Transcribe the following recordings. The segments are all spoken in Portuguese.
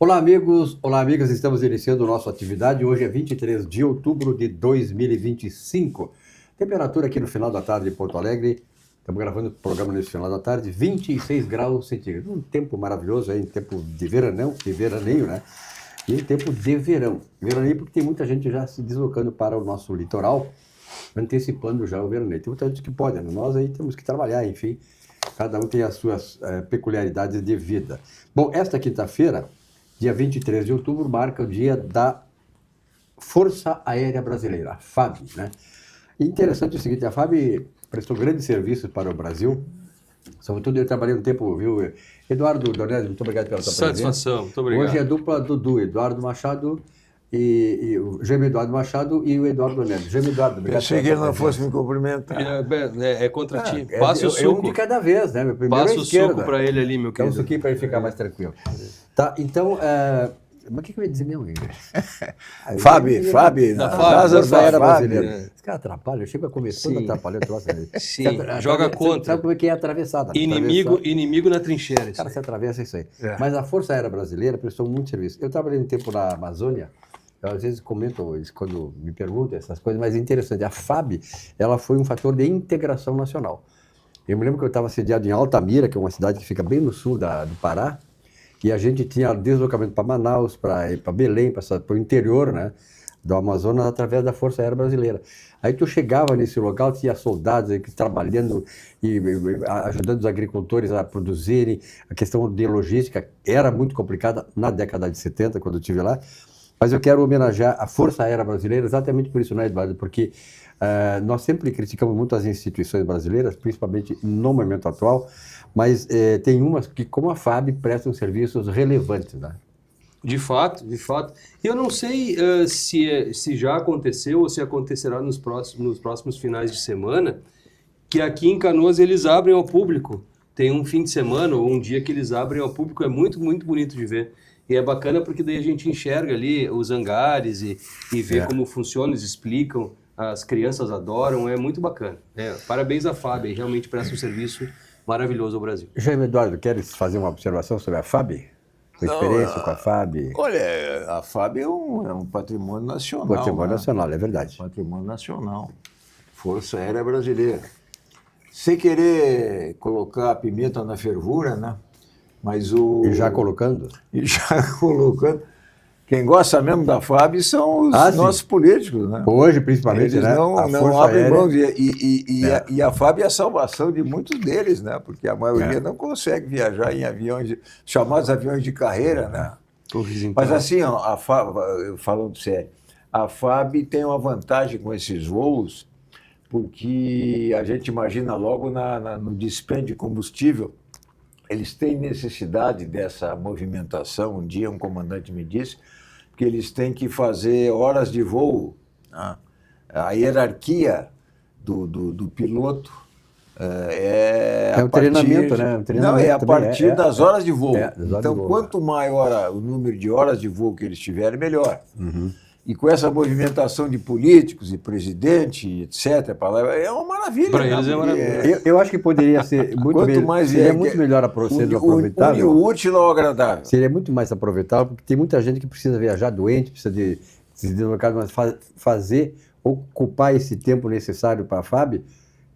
Olá, amigos. Olá, amigas. Estamos iniciando nossa atividade. Hoje é 23 de outubro de 2025. Temperatura aqui no final da tarde em Porto Alegre. Estamos gravando o programa nesse final da tarde. 26 graus centígrados. Um tempo maravilhoso aí, tempo de veraneio, né? E tempo de verão. Veraneio porque tem muita gente já se deslocando para o nosso litoral, antecipando já o veraneio. Tem muita gente que pode, né? Nós aí temos que trabalhar, enfim. Cada um tem as suas peculiaridades de vida. Bom, esta quinta-feira, dia 23 de outubro, marca o dia da Força Aérea Brasileira, a FAB, né? E interessante o seguinte, a FAB prestou grandes serviços para o Brasil, sobretudo eu trabalhei um tempo, viu? Eduardo Donésio, muito obrigado pela sua presença. Satisfação, muito obrigado. Hoje é a dupla Dudu, Eduardo Machado e o gêmeo Eduardo Machado e o Eduardo Donésio. Gêmeo Eduardo, obrigado. Achei que ele não fosse me cumprimentar. É contra ti. Passa o É suco. um de cada vez, né? Meu primeiro Passa é o esquerda. suco para ele ali, meu Dá um querido. suquinho para ele ficar mais tranquilo. Tá, então, mas o que eu ia dizer mesmo, Igor? Fábio, Da na Fábio, casa da era da brasileira. Fábio. Esse cara atrapalha, chega a começar a atrapalhar o troço. Né? Sim, joga contra. Sabe como é que é atravessada? Né? Inimigo na trincheira. O cara Isso se atravessa isso aí. É. Mas a Força Aérea Brasileira prestou muito serviço. Eu trabalhei um tempo na Amazônia, eu às vezes comento isso quando me perguntam essas coisas, mas é interessante. A FAB, ela foi um fator de integração nacional. Eu me lembro que eu estava sediado em Altamira, que é uma cidade que fica bem no sul do Pará, e a gente tinha deslocamento para Manaus, para Belém, para o interior, né, do Amazonas, através da Força Aérea Brasileira. Aí tu chegava nesse local, tinha soldados aí trabalhando e ajudando os agricultores a produzirem. A questão de logística era muito complicada na década de 70, quando eu estive lá. Mas eu quero homenagear a Força Aérea Brasileira exatamente por isso, né, Eduardo? Porque nós sempre criticamos muito as instituições brasileiras, principalmente no momento atual, mas tem umas que, como a FAB, prestam serviços relevantes, né? De fato, de fato. E eu não sei se já aconteceu ou se acontecerá nos próximos finais de semana, que aqui em Canoas eles abrem ao público. Tem um fim de semana ou um dia que eles abrem ao público, é muito, muito bonito de ver. E é bacana porque daí a gente enxerga ali os hangares e vê como funciona, eles explicam, as crianças adoram, é muito bacana. Parabéns à FAB, realmente presta um serviço maravilhoso ao Brasil. Jaime Eduardo, queres fazer uma observação sobre a FAB? Sua experiência com a FAB? Olha, a FAB é um patrimônio nacional. Patrimônio né? nacional, é verdade. Patrimônio nacional. Força Aérea Brasileira. Sem querer colocar a pimenta na fervura, né? Mas o... E já colocando? E já colocando. Quem gosta mesmo da FAB são os nossos políticos, né? Hoje, principalmente, eles né? não abrem mão. E a FAB é a salvação de muitos deles, né? Porque a maioria não consegue viajar em aviões, chamados aviões de carreira, né? Mas assim, ó, a FAB, falando sério, a FAB tem uma vantagem com esses voos, porque a gente imagina logo no dispêndio de combustível. Eles têm necessidade dessa movimentação. Um dia um comandante me disse que eles têm que fazer horas de voo. Né? A hierarquia do piloto é um treinamento, né? Um treinamento não, é a partir das horas de voo. Então, de voo. quanto maior o número de horas de voo que eles tiverem, melhor. Uhum. E com essa movimentação de políticos e presidente, etc., é uma maravilha. Para eles é maravilha. Eu acho que poderia ser muito melhor. Seria muito melhor sendo aproveitável. O útil ao agradável. Seria muito mais aproveitável, porque tem muita gente que precisa viajar doente, precisa de se deslocar, mas ocupar esse tempo necessário para a FAB,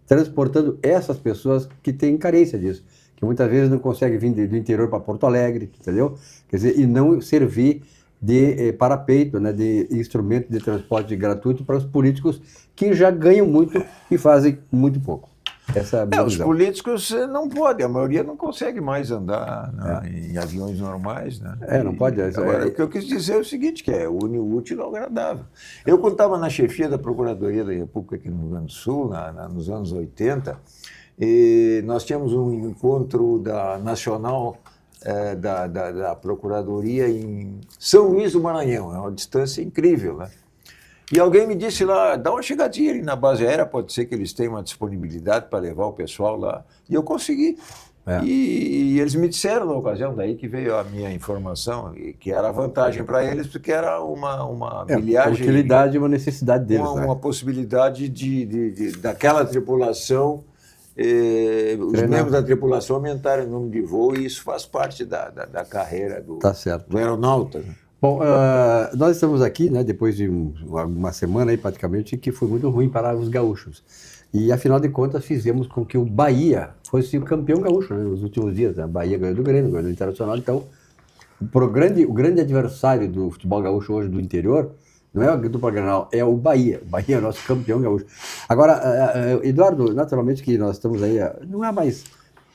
transportando essas pessoas que têm carência disso, que muitas vezes não conseguem vir do interior para Porto Alegre, entendeu? Quer dizer, e não servir de parapeito, né, de instrumento de transporte gratuito para os políticos que já ganham muito e fazem muito pouco. Essa é a minha os visão. políticos não podem, a maioria não consegue mais andar em aviões normais. Né? Não pode. Agora, o que eu quis dizer é o seguinte, que é o útil ao agradável. Eu, quando estava na chefia da Procuradoria da República aqui no Rio Grande do Sul, nos anos 80, e nós tínhamos um encontro nacional da Procuradoria em São Luís do Maranhão, é uma distância incrível, né? E alguém me disse lá, dá uma chegadinha ali na base aérea, pode ser que eles tenham uma disponibilidade para levar o pessoal lá. E eu consegui. E eles me disseram na ocasião, daí que veio a minha informação, que era vantagem para eles, porque era uma milhagem... Uma utilidade e uma necessidade deles. Uma possibilidade daquela tripulação os membros da tripulação aumentaram o número de voo e isso faz parte da carreira do aeronauta. Né? Bom, nós estamos aqui, né, depois de uma semana aí, praticamente, que foi muito ruim para os gaúchos. E, afinal de contas, fizemos com que o Bahia fosse o campeão gaúcho, né, nos últimos dias. A Bahia ganhou do Grêmio, ganhou do Internacional. Então, o grande adversário do futebol gaúcho hoje do interior não é o dupla Grenal, é o Bahia. O Bahia é o nosso campeão gaúcho. Agora, Eduardo, naturalmente que nós estamos aí, não é mais...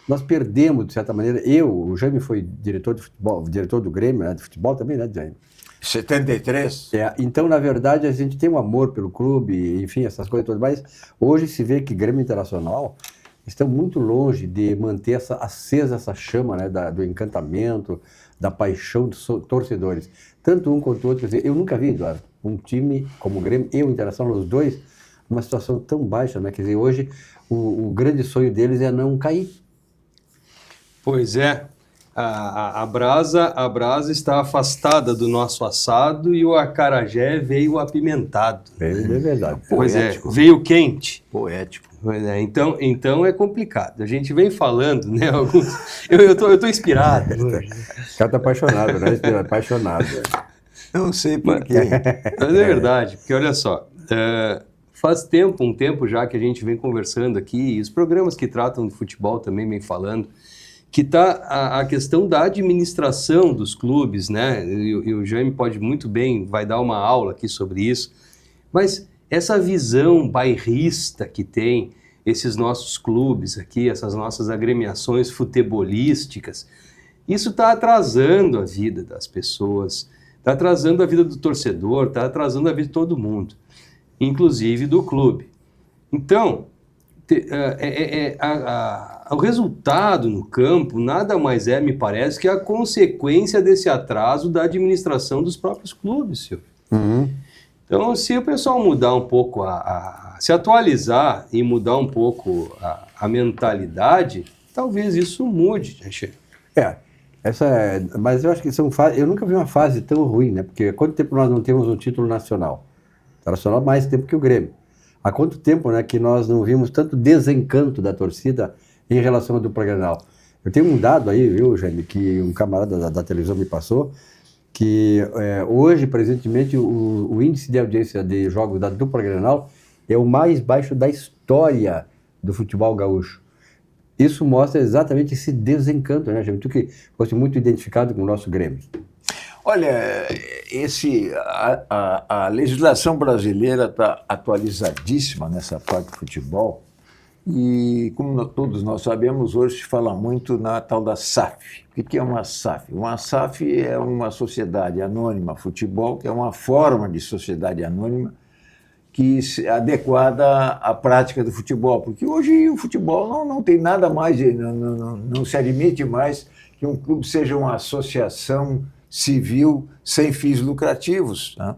Nós perdemos, de certa maneira, o Jaime foi diretor de futebol, diretor do Grêmio, né, de futebol também, né, Jaime? 73. Então, na verdade, a gente tem um amor pelo clube, enfim, essas coisas todas, mas hoje se vê que Grêmio Internacional estão muito longe de manter acesa essa chama, né, do encantamento, da paixão dos torcedores. Tanto um quanto o outro. Quer dizer, eu nunca vi, Eduardo, um time como o Grêmio e o Internacional, os dois, numa situação tão baixa, né? Quer dizer, hoje o grande sonho deles é não cair. Pois é, a brasa está afastada do nosso assado e o acarajé veio apimentado. É verdade. Pois poético. Veio quente. Poético. Pois é, então é complicado. A gente vem falando, né? Eu tô inspirado hoje. O cara tá apaixonado, né? Apaixonado. Não sei por quê. Mas é verdade, porque olha só, faz um tempo já que a gente vem conversando aqui, e os programas que tratam de futebol também vem falando, que está a questão da administração dos clubes, né? E o Jaime pode muito bem, vai dar uma aula aqui sobre isso, mas essa visão bairrista que tem esses nossos clubes aqui, essas nossas agremiações futebolísticas, isso está atrasando a vida das pessoas, está atrasando a vida do torcedor, está atrasando a vida de todo mundo, inclusive do clube. Então, o resultado no campo nada mais é, me parece, que a consequência desse atraso da administração dos próprios clubes, Silvio. Uhum. Então, se o pessoal mudar um pouco, se atualizar e mudar um pouco a mentalidade, talvez isso mude, né, Che? Mas eu acho que eu nunca vi uma fase tão ruim, né? Porque há quanto tempo nós não temos um título nacional? Nacional mais tempo que o Grêmio. Há quanto tempo, né, que nós não vimos tanto desencanto da torcida em relação ao dupla Grenal? Eu tenho um dado aí, viu, Jaime, que um camarada da televisão me passou, que hoje, presentemente, o índice de audiência de jogos da dupla Grenal é o mais baixo da história do futebol gaúcho. Isso mostra exatamente esse desencanto, né, Jaime? Tu que fosse muito identificado com o nosso Grêmio. Olha, a legislação brasileira está atualizadíssima nessa parte do futebol e, como todos nós sabemos, hoje se fala muito na tal da SAF. O que é uma SAF? Uma SAF é uma sociedade anônima futebol, que é uma forma de sociedade anônima que é adequada à prática do futebol, porque hoje o futebol não tem nada mais, não se admite mais que um clube seja uma associação civil sem fins lucrativos. Né?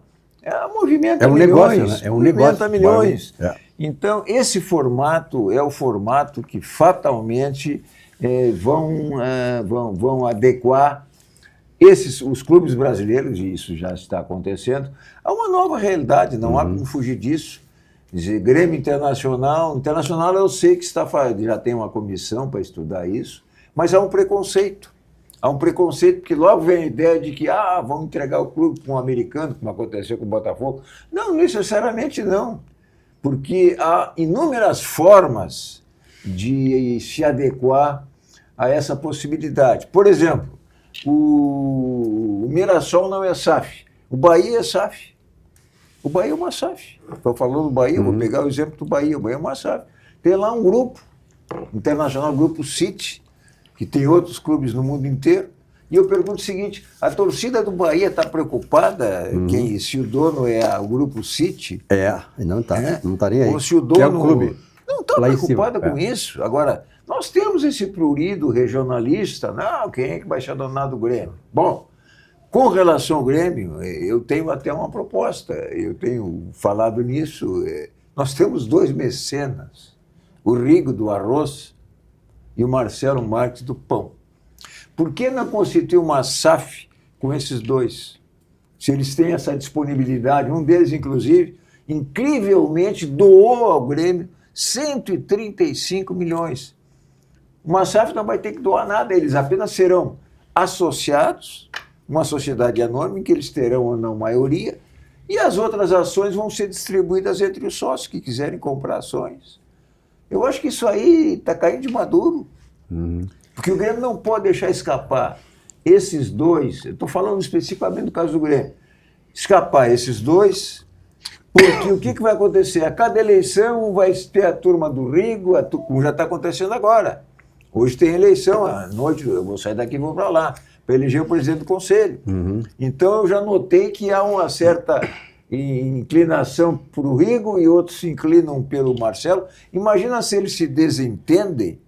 Movimenta milhões. Negócio, né? É um negócio. Milhões. Então, esse formato é o formato que fatalmente vão adequar os clubes brasileiros, e isso já está acontecendo, a uma nova realidade, não há como fugir disso. Dizer, Grêmio Internacional eu sei que já tem uma comissão para estudar isso, mas há um preconceito. Há um preconceito porque logo vem a ideia de que vão entregar o clube para um americano, como aconteceu com o Botafogo. Não, necessariamente não, porque há inúmeras formas de se adequar a essa possibilidade. Por exemplo, o Mirassol não é SAF, o Bahia é SAF. O Bahia é uma SAF. Estou falando do Bahia, vou pegar o exemplo do Bahia. O Bahia é uma SAF. Tem lá um grupo internacional, Grupo City, que tem outros clubes no mundo inteiro. E eu pergunto o seguinte, a torcida do Bahia está preocupada se o dono é o Grupo City? Não está não tá nem aí. Ou se o dono é o clube. Não está preocupada com isso. Agora, nós temos esse prurido regionalista, quem é que vai ser dono do Grêmio? Bom, com relação ao Grêmio, eu tenho até uma proposta, eu tenho falado nisso. Nós temos 2 mecenas, o Rigo do arroz e o Marcelo Marques do pão. Por que não constituir uma SAF com esses 2? Se eles têm essa disponibilidade, um deles, inclusive, incrivelmente doou ao Grêmio 135 milhões. Uma SAF não vai ter que doar nada, eles apenas serão associados, uma sociedade anônima em que eles terão ou não maioria, e as outras ações vão ser distribuídas entre os sócios que quiserem comprar ações. Eu acho que isso aí está caindo de maduro, porque o Grêmio não pode deixar escapar esses dois, eu estou falando especificamente do caso do Grêmio, escapar esses dois, porque o que vai acontecer? A cada eleição vai ter a turma do Rigo, como já está acontecendo agora. Hoje tem eleição, à noite eu vou sair daqui e vou para lá, para eleger o presidente do conselho. Então eu já notei que há uma certa inclinação para o Rigo e outros se inclinam pelo Marcelo. Imagina se eles se desentendem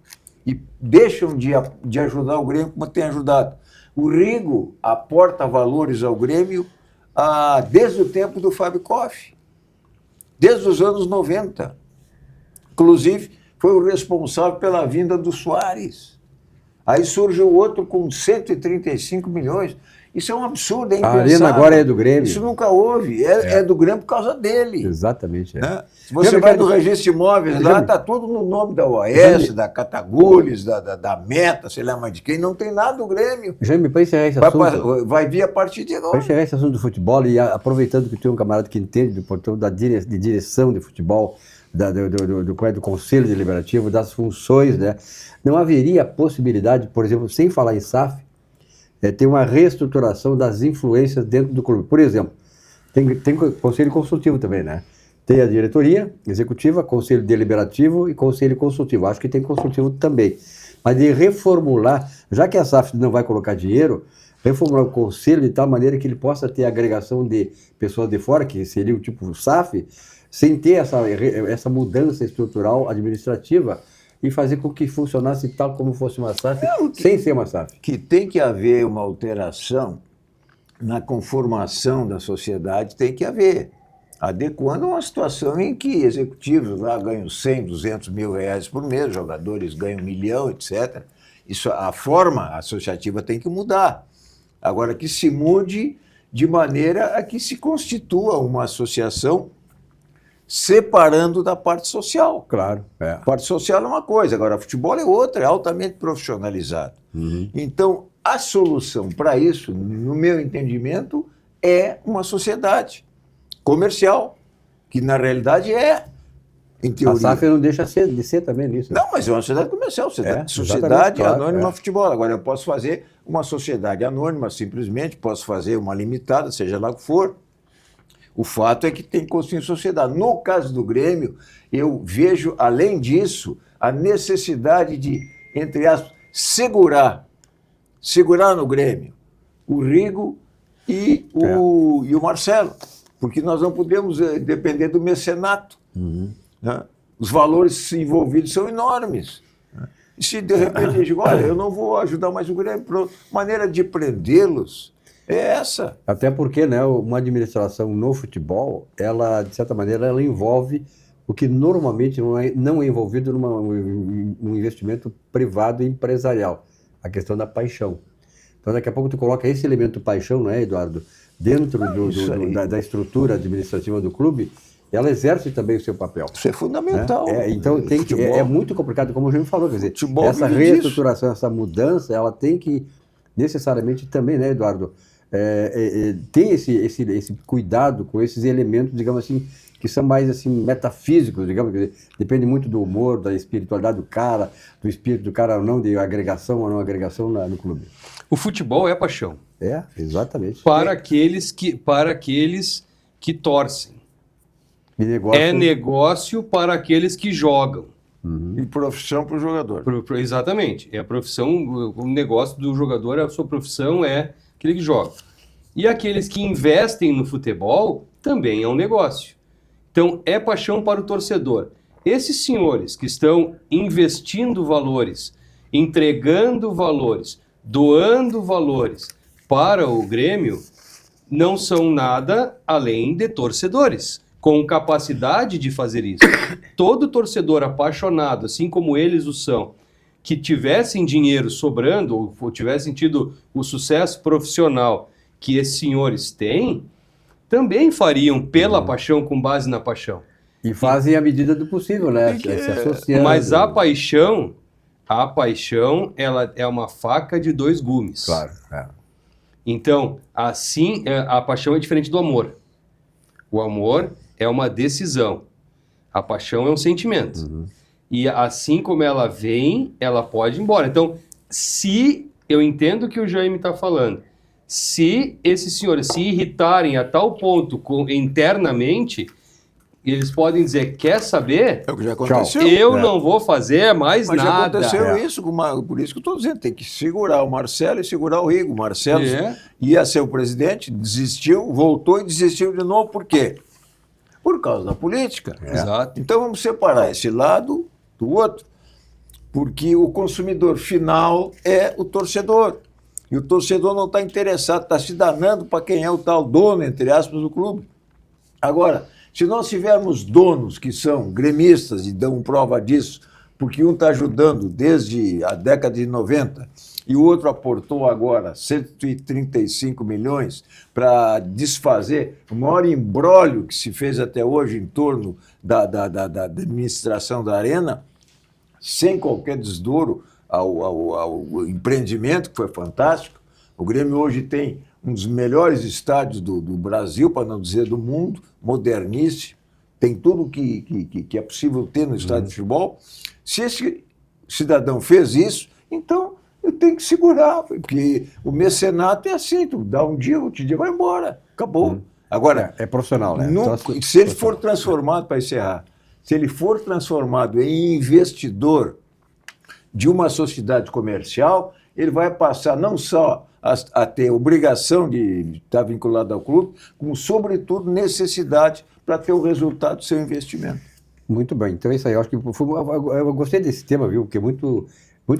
e deixam de ajudar o Grêmio como tem ajudado. O Rigo aporta valores ao Grêmio desde o tempo do Fábio Koff, desde os anos 90. Inclusive, foi o responsável pela vinda do Soares. Aí surge o outro com 135 milhões. Isso é um absurdo, é impensável. A Arena agora é do Grêmio. Isso nunca houve. É do Grêmio por causa dele. Exatamente. Né? Se você vai no registro de imóveis lá, está tudo no nome da OAS, da Catagules, da Meta, sei lá mais de quem. Não tem nada do Grêmio. Jaime, para encerrar esse assunto... Vai vir a partir de agora. Para encerrar esse assunto do futebol, e aproveitando que tem um camarada que entende do portão de direção de futebol, do Conselho Deliberativo, das funções, né? Não haveria possibilidade, por exemplo, sem falar em SAF, ter uma reestruturação das influências dentro do clube. Por exemplo, tem Conselho Consultivo também, né? Tem a diretoria executiva, Conselho Deliberativo e Conselho Consultivo. Acho que tem Consultivo também. Mas de reformular, já que a SAF não vai colocar dinheiro, reformular o Conselho de tal maneira que ele possa ter agregação de pessoas de fora, que seria o tipo SAF, sem ter essa mudança estrutural administrativa e fazer com que funcionasse tal como fosse uma SAF, sem ser uma SAF. Que tem que haver uma alteração na conformação da sociedade, tem que haver, adequando a uma situação em que executivos lá ganham 100, 200 mil reais por mês, jogadores ganham 1 milhão, etc. Isso, a forma associativa tem que mudar. Agora, que se mude de maneira a que se constitua uma associação separando da parte social. Claro. A parte social é uma coisa, agora futebol é outra, é altamente profissionalizado. Então, a solução para isso, no meu entendimento, é uma sociedade comercial, que na realidade em teoria. A SAF não deixa de ser também nisso. Não, mas é uma sociedade comercial, sociedade anônima futebol. Agora, eu posso fazer uma sociedade anônima, simplesmente, posso fazer uma limitada, seja lá o que for. O fato é que tem que construir sociedade. No caso do Grêmio, eu vejo, além disso, a necessidade de, entre aspas, segurar no Grêmio o Rigo e o Marcelo, porque nós não podemos depender do mecenato. Né? Os valores envolvidos são enormes. E se de repente eu digo, olha, eu não vou ajudar mais o Grêmio, maneira de prendê-los é essa. Até porque, né, uma administração no futebol, ela, de certa maneira, ela envolve o que normalmente não é envolvido num investimento privado e empresarial, a questão da paixão. Então, daqui a pouco tu coloca esse elemento paixão, não é, Eduardo, dentro da estrutura administrativa do clube, ela exerce também o seu papel. Isso é fundamental. Né? Então, é muito complicado, como o Jaime falou, quer dizer, essa reestruturação, essa mudança, ela tem que necessariamente também, né, Eduardo, ter esse cuidado com esses elementos, digamos assim, que são mais assim metafísicos, digamos, quer dizer, depende muito do humor, da espiritualidade do cara, do espírito do cara ou não, de agregação ou não agregação no clube. O futebol é paixão. Exatamente. Para aqueles que torcem. É negócio para aqueles que jogam. E profissão para o jogador. Exatamente. É a profissão, o negócio do jogador, a sua profissão é aquele que joga. E aqueles que investem no futebol também é um negócio. Então, é paixão para o torcedor. Esses senhores que estão investindo valores, entregando valores, doando valores para o Grêmio, não são nada além de torcedores, com capacidade de fazer isso. Todo torcedor apaixonado, assim como eles o são, que tivessem dinheiro sobrando, ou tivessem tido o sucesso profissional que esses senhores têm, também fariam pela paixão, com base na paixão. E fazem à medida do possível, né? Se associando. Mas a paixão, ela é uma faca de dois gumes. Claro. Então, assim, a paixão é diferente do amor. O amor é uma decisão. A paixão é um sentimento. Uhum. E assim como ela vem, ela pode ir embora. Então, se eu entendo o que o Jaime está falando, se esses senhores se irritarem a tal ponto internamente, eles podem dizer, quer saber? É o que já aconteceu. Eu não vou fazer mais Mas nada. já aconteceu isso, por isso que eu estou dizendo, tem que segurar o Marcelo e segurar o Rigo. O Marcelo ia ser o presidente, desistiu, voltou e desistiu de novo. Por quê? Por causa da política. Exato. Então vamos separar esse lado do outro, porque o consumidor final é o torcedor. E o torcedor não está interessado, está se danando para quem é o tal dono, entre aspas, do clube. Agora, se nós tivermos donos que são gremistas e dão prova disso, porque um está ajudando desde a década de 90 e o outro aportou agora 135 milhões para desfazer o maior imbróglio que se fez até hoje em torno da administração da Arena, sem qualquer desdouro ao empreendimento, que foi fantástico. O Grêmio hoje tem um dos melhores estádios do Brasil, para não dizer do mundo, moderníssimo, tem tudo que é possível ter no estádio de futebol. Se esse cidadão fez isso, então eu tenho que segurar, porque o mecenato é assim, tu dá um dia, outro dia vai embora, acabou. Agora, é profissional, né? Se ele for transformado, para encerrar, se ele for transformado em investidor de uma sociedade comercial, ele vai passar não só a ter obrigação de estar vinculado ao clube, como, sobretudo, necessidade para ter o resultado do seu investimento. Muito bem. Então é isso aí. Eu acho que eu gostei desse tema, viu? Porque muito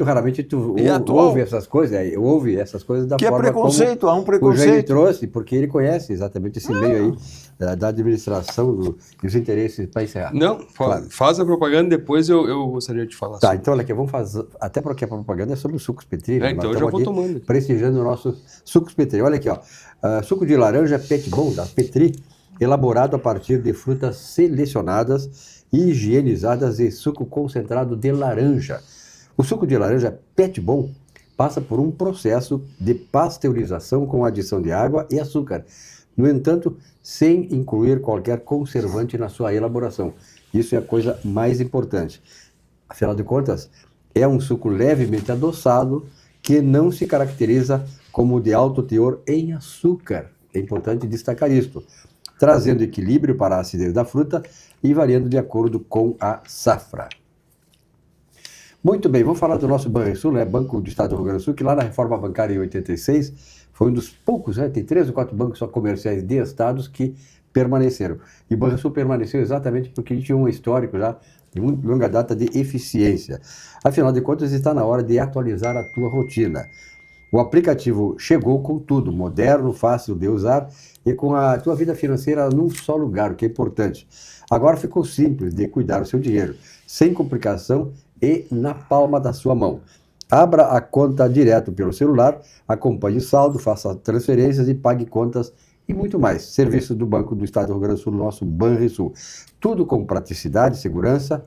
raramente tu ouve essas coisas da que forma é preconceito, como há um preconceito. o Jaime trouxe, porque ele conhece exatamente esse meio aí da administração e os interesses para encerrar. Não, claro. Faz a propaganda, depois eu gostaria de falar sobre. Então olha aqui, vamos fazer, até porque a propaganda é sobre o sucos Petri. Então eu já vou tomando. Prestigiando o nosso sucos Petri. Olha aqui, ó, suco de laranja Pet Bom da Petri, elaborado a partir de frutas selecionadas e higienizadas em suco concentrado de laranja. O suco de laranja Pet Bom passa por um processo de pasteurização com adição de água e açúcar. No entanto, sem incluir qualquer conservante na sua elaboração. Isso é a coisa mais importante. Afinal de contas, é um suco levemente adoçado que não se caracteriza como de alto teor em açúcar. É importante destacar isto, trazendo equilíbrio para a acidez da fruta e variando de acordo com a safra. Muito bem, vamos falar do nosso Banrisul, né? Banco do Estado do Rio Grande do Sul, que lá na reforma bancária em 86 foi um dos poucos, né? Tem 3 ou 4 bancos só comerciais de estados que permaneceram. E o Banrisul permaneceu exatamente porque a gente tinha um histórico já de muito longa data de eficiência. Afinal de contas, está na hora de atualizar a tua rotina. O aplicativo chegou com tudo, moderno, fácil de usar e com a tua vida financeira num só lugar, o que é importante. Agora ficou simples de cuidar do seu dinheiro, sem complicação e na palma da sua mão. Abra a conta direto pelo celular, acompanhe o saldo, faça transferências e pague contas e muito mais. Serviço do Banco do Estado do Rio Grande do Sul, nosso Banrisul. Tudo com praticidade, segurança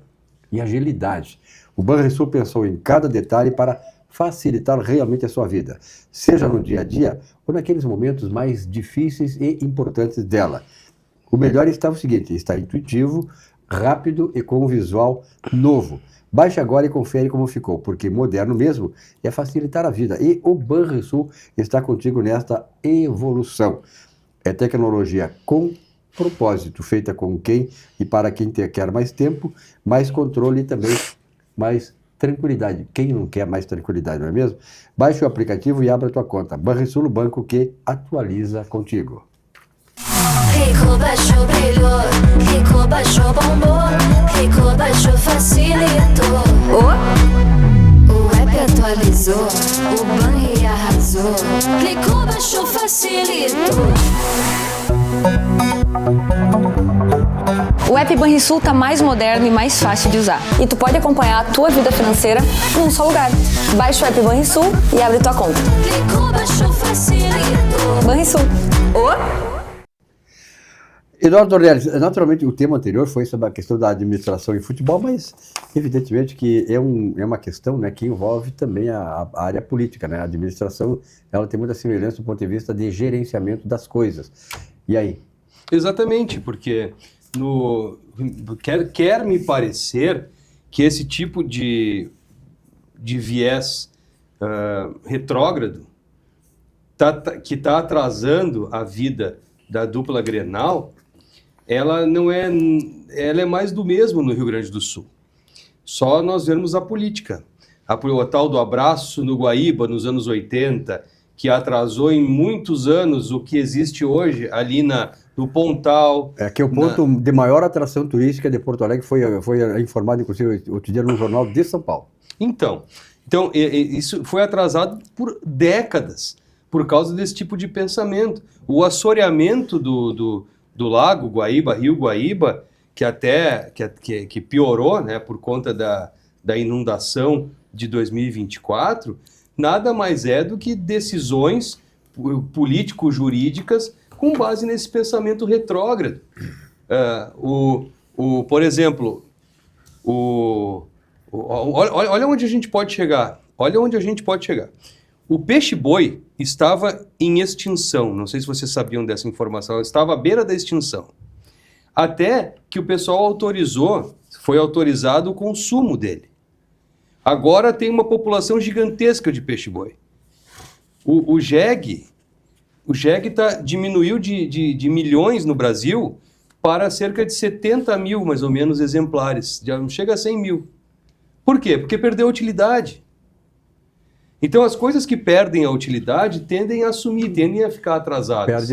e agilidade. O Banrisul pensou em cada detalhe para facilitar realmente a sua vida, seja no dia a dia ou naqueles momentos mais difíceis e importantes dela. O melhor está o seguinte, está intuitivo, rápido e com um visual novo. Baixe agora e confere como ficou, porque moderno mesmo é facilitar a vida. E o Banrisul está contigo nesta evolução. É tecnologia com propósito, feita com quem e para quem quer mais tempo, mais controle e também mais tranquilidade. Quem não quer mais tranquilidade, não é mesmo? Baixe o aplicativo e abra a tua conta. Banrisul, o banco que atualiza contigo. Rico baixou, brilhou, Rico baixou, bombou, Rico baixou, facilitou. O app atualizou, o Banri arrasou, clicou, baixou, facilitou. O app Banrisul tá mais moderno e mais fácil de usar. E tu pode acompanhar a tua vida financeira num só lugar. Baixa o app Banrisul e abre tua conta. Clicou, baixou, facilitou. Banrisul. Eduardo Dornelles, naturalmente o tema anterior foi sobre a questão da administração em futebol, mas evidentemente que é uma questão, né, que envolve também a área política, né? A administração, ela tem muita semelhança do ponto de vista de gerenciamento das coisas. E aí? Exatamente, porque quer me parecer que esse tipo de viés retrógrado que está atrasando a vida da dupla Grenal, ela é mais do mesmo no Rio Grande do Sul. Só nós vemos a política. O tal do abraço no Guaíba, nos anos 80, que atrasou em muitos anos o que existe hoje ali no Pontal. É que o ponto de maior atração turística de Porto Alegre foi informado, inclusive, outro dia no Jornal de São Paulo. Então isso foi atrasado por décadas, por causa desse tipo de pensamento. O assoreamento do lago Guaíba, Rio Guaíba, que piorou, né, por conta da inundação de 2024, nada mais é do que decisões político-jurídicas com base nesse pensamento retrógrado. Por exemplo, olha onde a gente pode chegar. Olha onde a gente pode chegar. O peixe-boi estava em extinção. Não sei se vocês sabiam dessa informação. Estava à beira da extinção. Até que o pessoal foi autorizado o consumo dele. Agora tem uma população gigantesca de peixe-boi. O jegue diminuiu de milhões no Brasil para cerca de 70 mil, mais ou menos, exemplares. Já não chega a 100 mil. Por quê? Porque perdeu a utilidade. Então, as coisas que perdem a utilidade tendem a sumir, tendem a ficar atrasadas.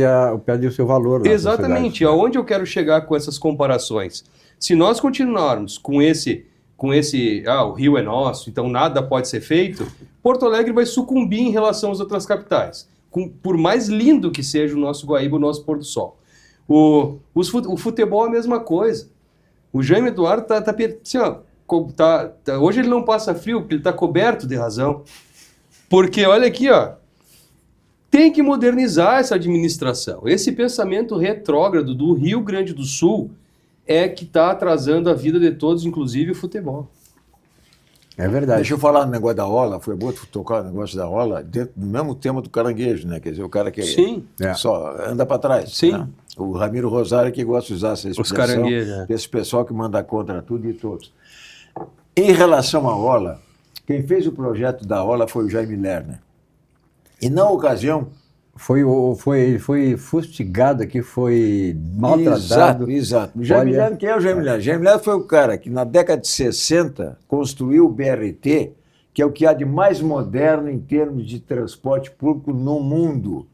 Perde o seu valor. Exatamente. Aonde eu quero chegar com essas comparações? Se nós continuarmos com o Rio é nosso, então nada pode ser feito, Porto Alegre vai sucumbir em relação às outras capitais. Por mais lindo que seja o nosso Guaíba, o nosso pôr do sol. O futebol é a mesma coisa. O Jaime Eduardo hoje ele não passa frio, porque ele está coberto de razão. Porque, olha aqui, tem que modernizar essa administração. Esse pensamento retrógrado do Rio Grande do Sul é que está atrasando a vida de todos, inclusive o futebol. É verdade. Deixa eu falar no negócio da ola, foi bom tocar no negócio da ola, dentro do mesmo tema do caranguejo, né? Quer dizer, o cara que só anda para trás. Sim. Né? O Ramiro Rosário que gosta de usar essa expressão. Os caranguejos. Esse pessoal que manda contra tudo e todos. Em relação à ola, quem fez o projeto da ola foi o Jaime Lerner. E na ocasião... Ele foi fustigado aqui, foi maltratado. Exato. Jaime Lerner, quem é o Jaime Lerner? Jaime Lerner foi o cara que na década de 60 construiu o BRT, que é o que há de mais moderno em termos de transporte público no mundo.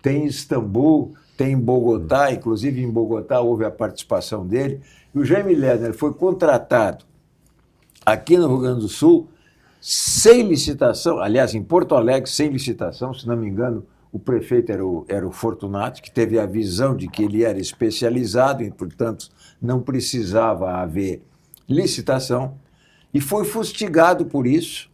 Tem em Istambul, tem em Bogotá, inclusive em Bogotá houve a participação dele. E o Jaime Lerner foi contratado aqui no Rio Grande do Sul sem licitação, aliás, em Porto Alegre, sem licitação, se não me engano, o prefeito era o Fortunato, que teve a visão de que ele era especializado e, portanto, não precisava haver licitação, e foi fustigado por isso.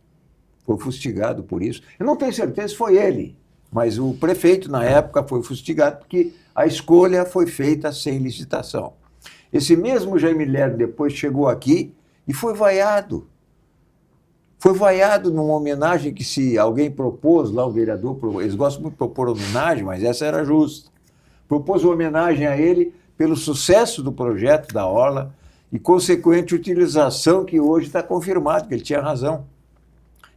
Eu não tenho certeza se foi ele, mas o prefeito, na época, foi fustigado porque a escolha foi feita sem licitação. Esse mesmo Jaime Lerner depois chegou aqui e foi vaiado. Foi vaiado numa homenagem que, se alguém propôs, lá o vereador, eles gostam muito de propor homenagem, mas essa era justa. Propôs uma homenagem a ele pelo sucesso do projeto da Orla e consequente utilização que hoje está confirmado, que ele tinha razão.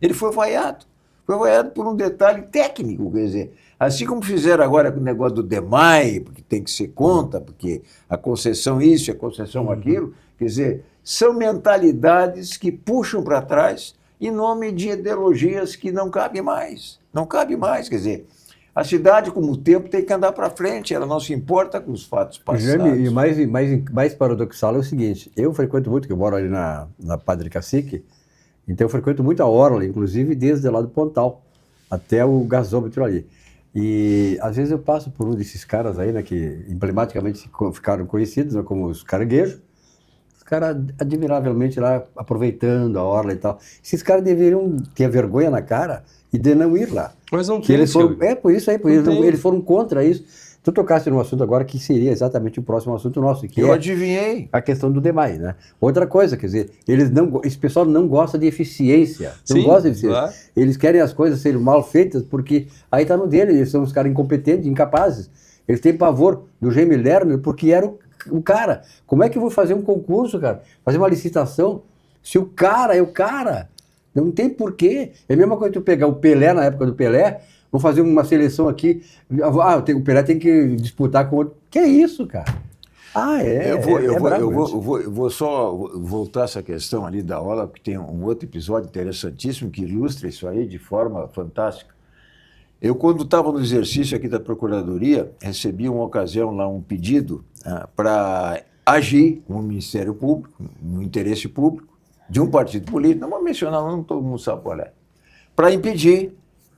Ele foi vaiado. Foi vaiado por um detalhe técnico, quer dizer, assim como fizeram agora com o negócio do DEMAI, porque tem que ser conta, porque a concessão isso, a concessão aquilo, quer dizer, são mentalidades que puxam para trás em nome de ideologias que não cabem mais. Não cabe mais, quer dizer, a cidade, como o tempo, tem que andar para frente, ela não se importa com os fatos passados. E mais paradoxal é o seguinte, eu frequento muito, que eu moro ali na Padre Cacique, então eu frequento muito a Orla, inclusive desde lá do Pontal até o gasômetro ali. E às vezes eu passo por um desses caras aí, né, que emblematicamente ficaram conhecidos, né, como os caranguejos, os caras admiravelmente lá aproveitando a Orla e tal. Esses caras deveriam ter vergonha na cara e de não ir lá. Mas não que tem, eles foram, por isso eles foram contra isso. Tu tocaste num assunto agora que seria exatamente o próximo assunto nosso, que Eu adivinhei. a questão do DEMAI, né? Outra coisa, quer dizer, esse pessoal não gosta de eficiência. Não Sim, gosta de eficiência. claro. Eles querem as coisas serem mal feitas porque aí tá no dele, eles são os caras incompetentes, incapazes. Eles têm pavor do Jaime Lerner porque era o cara. Como é que eu vou fazer um concurso, cara? Fazer uma licitação? Se o cara é o cara, não tem porquê. É a mesma coisa que tu pegar o Pelé, na época do Pelé, vou fazer uma seleção aqui, o Pelé tem que disputar com outro. Que é isso, cara? Eu vou só voltar essa questão ali da aula, porque tem um outro episódio interessantíssimo que ilustra isso aí de forma fantástica. Eu, quando estava no exercício aqui da Procuradoria, recebi uma ocasião lá, um pedido para agir no Ministério Público, no interesse público, de um partido político, não vou mencionar, não todo mundo sabe qual é, para impedir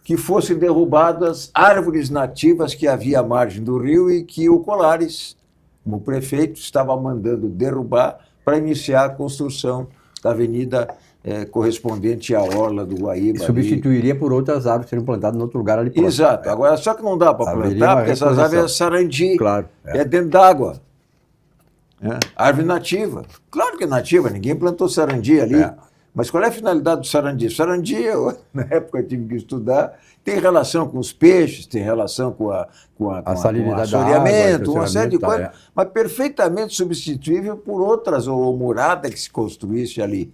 que fossem derrubadas árvores nativas que havia à margem do rio e que o Colares, como prefeito, estava mandando derrubar para iniciar a construção da avenida correspondente à orla do Guaíba. E substituiria por outras árvores que seriam plantadas em outro lugar ali próximo. Exato. Agora, só que não dá para plantar, porque essas árvores é sarandi. Claro. É dentro d'água. Árvore nativa. Claro que é nativa, ninguém plantou sarandi ali. Mas qual é a finalidade do sarandi? Sarandi, na época eu tive que estudar, tem relação com os peixes, tem relação com a salinidade com assoreamento, uma série de tá, coisas, mas perfeitamente substituível por outras, ou morada que se construísse ali.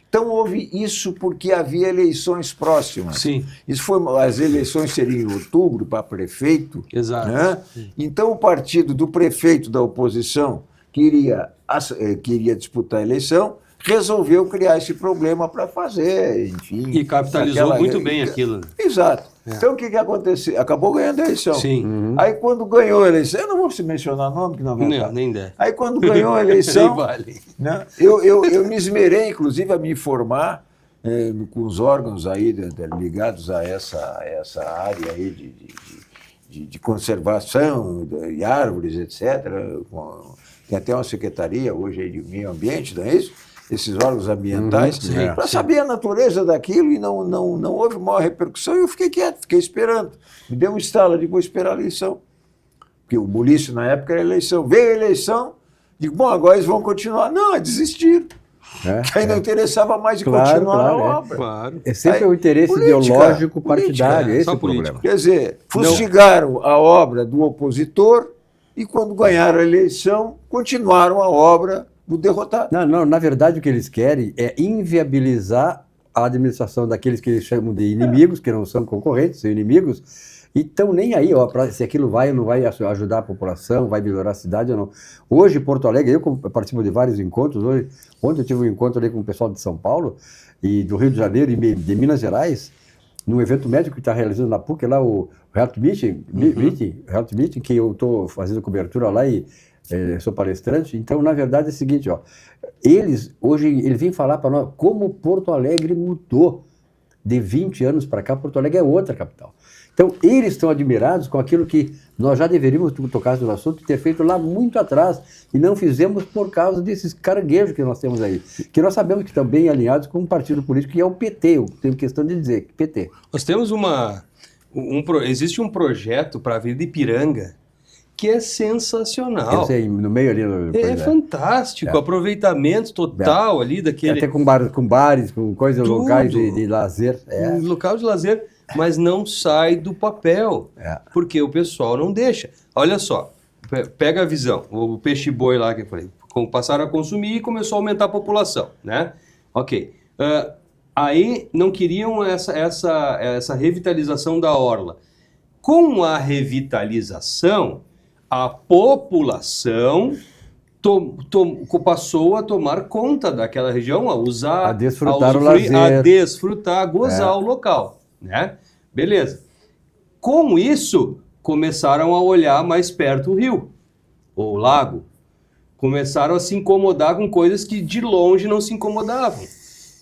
Então houve isso porque havia eleições próximas. Sim. Isso foi, as eleições seriam em outubro para prefeito. Exato. Né? Então o partido do prefeito da oposição queria disputar a eleição, resolveu criar esse problema para fazer, enfim. E capitalizou muito bem aquilo. Exato. Então o que aconteceu? Acabou ganhando a eleição. Sim. Aí quando ganhou a eleição, eu não vou se mencionar nome, que não vai Não, nem der. Aí quando ganhou a eleição, Nem vale. né, eu me esmerei, inclusive, a me informar com os órgãos aí ligados a essa área aí de conservação de árvores, etc. Tem até uma secretaria hoje aí de meio ambiente, não é isso? Esses órgãos ambientais, para saber a natureza daquilo, e não houve maior repercussão, e eu fiquei quieto, fiquei esperando. Me deu um estalo, digo, vou esperar a eleição. Porque o bulício na época era a eleição. Veio a eleição, digo, bom, agora eles vão continuar. Não, desistiram. Que aí não interessava mais de continuar a obra. Claro. É sempre o interesse ideológico partidário, esse é o problema. Quer dizer, fustigaram a obra do opositor e quando ganharam a eleição, continuaram a obra do derrotado. Não, na verdade o que eles querem é inviabilizar a administração daqueles que eles chamam de inimigos, que não são concorrentes, são inimigos, e estão nem aí, se aquilo vai ou não vai ajudar a população, vai melhorar a cidade ou não. Hoje, Porto Alegre, eu participo de vários encontros, ontem eu tive um encontro ali com o pessoal de São Paulo, e do Rio de Janeiro e de Minas Gerais, num evento médico que está realizando na PUC, lá o Health Meeting, que eu estou fazendo cobertura lá e sou palestrante. Então, na verdade, é o seguinte, hoje eles vêm falar para nós como Porto Alegre mudou. De 20 anos para cá, Porto Alegre é outra capital. Então, eles estão admirados com aquilo que nós já deveríamos, tocar no assunto, ter feito lá muito atrás, e não fizemos por causa desses caranguejos que nós temos aí, que nós sabemos que estão bem alinhados com um partido político que é o PT, eu tenho questão de dizer, PT. Nós temos existe um projeto para a Avenida Ipiranga que é sensacional. Eu sei, no meio ali. Fantástico, aproveitamento total ali daquele... Até com bares, com coisas locais de lazer. Um local de lazer, mas não sai do papel, porque o pessoal não deixa. Olha só, pega a visão, o peixe-boi lá que eu falei, passaram a consumir e começou a aumentar a população, né? Ok. Aí não queriam essa revitalização da orla. Com a revitalização, a população passou a tomar conta daquela região, a usar, a desfrutar o lazer, a desfrutar, a gozar o local, né? Beleza. Com isso, começaram a olhar mais perto o rio, ou o lago. Começaram a se incomodar com coisas que de longe não se incomodavam.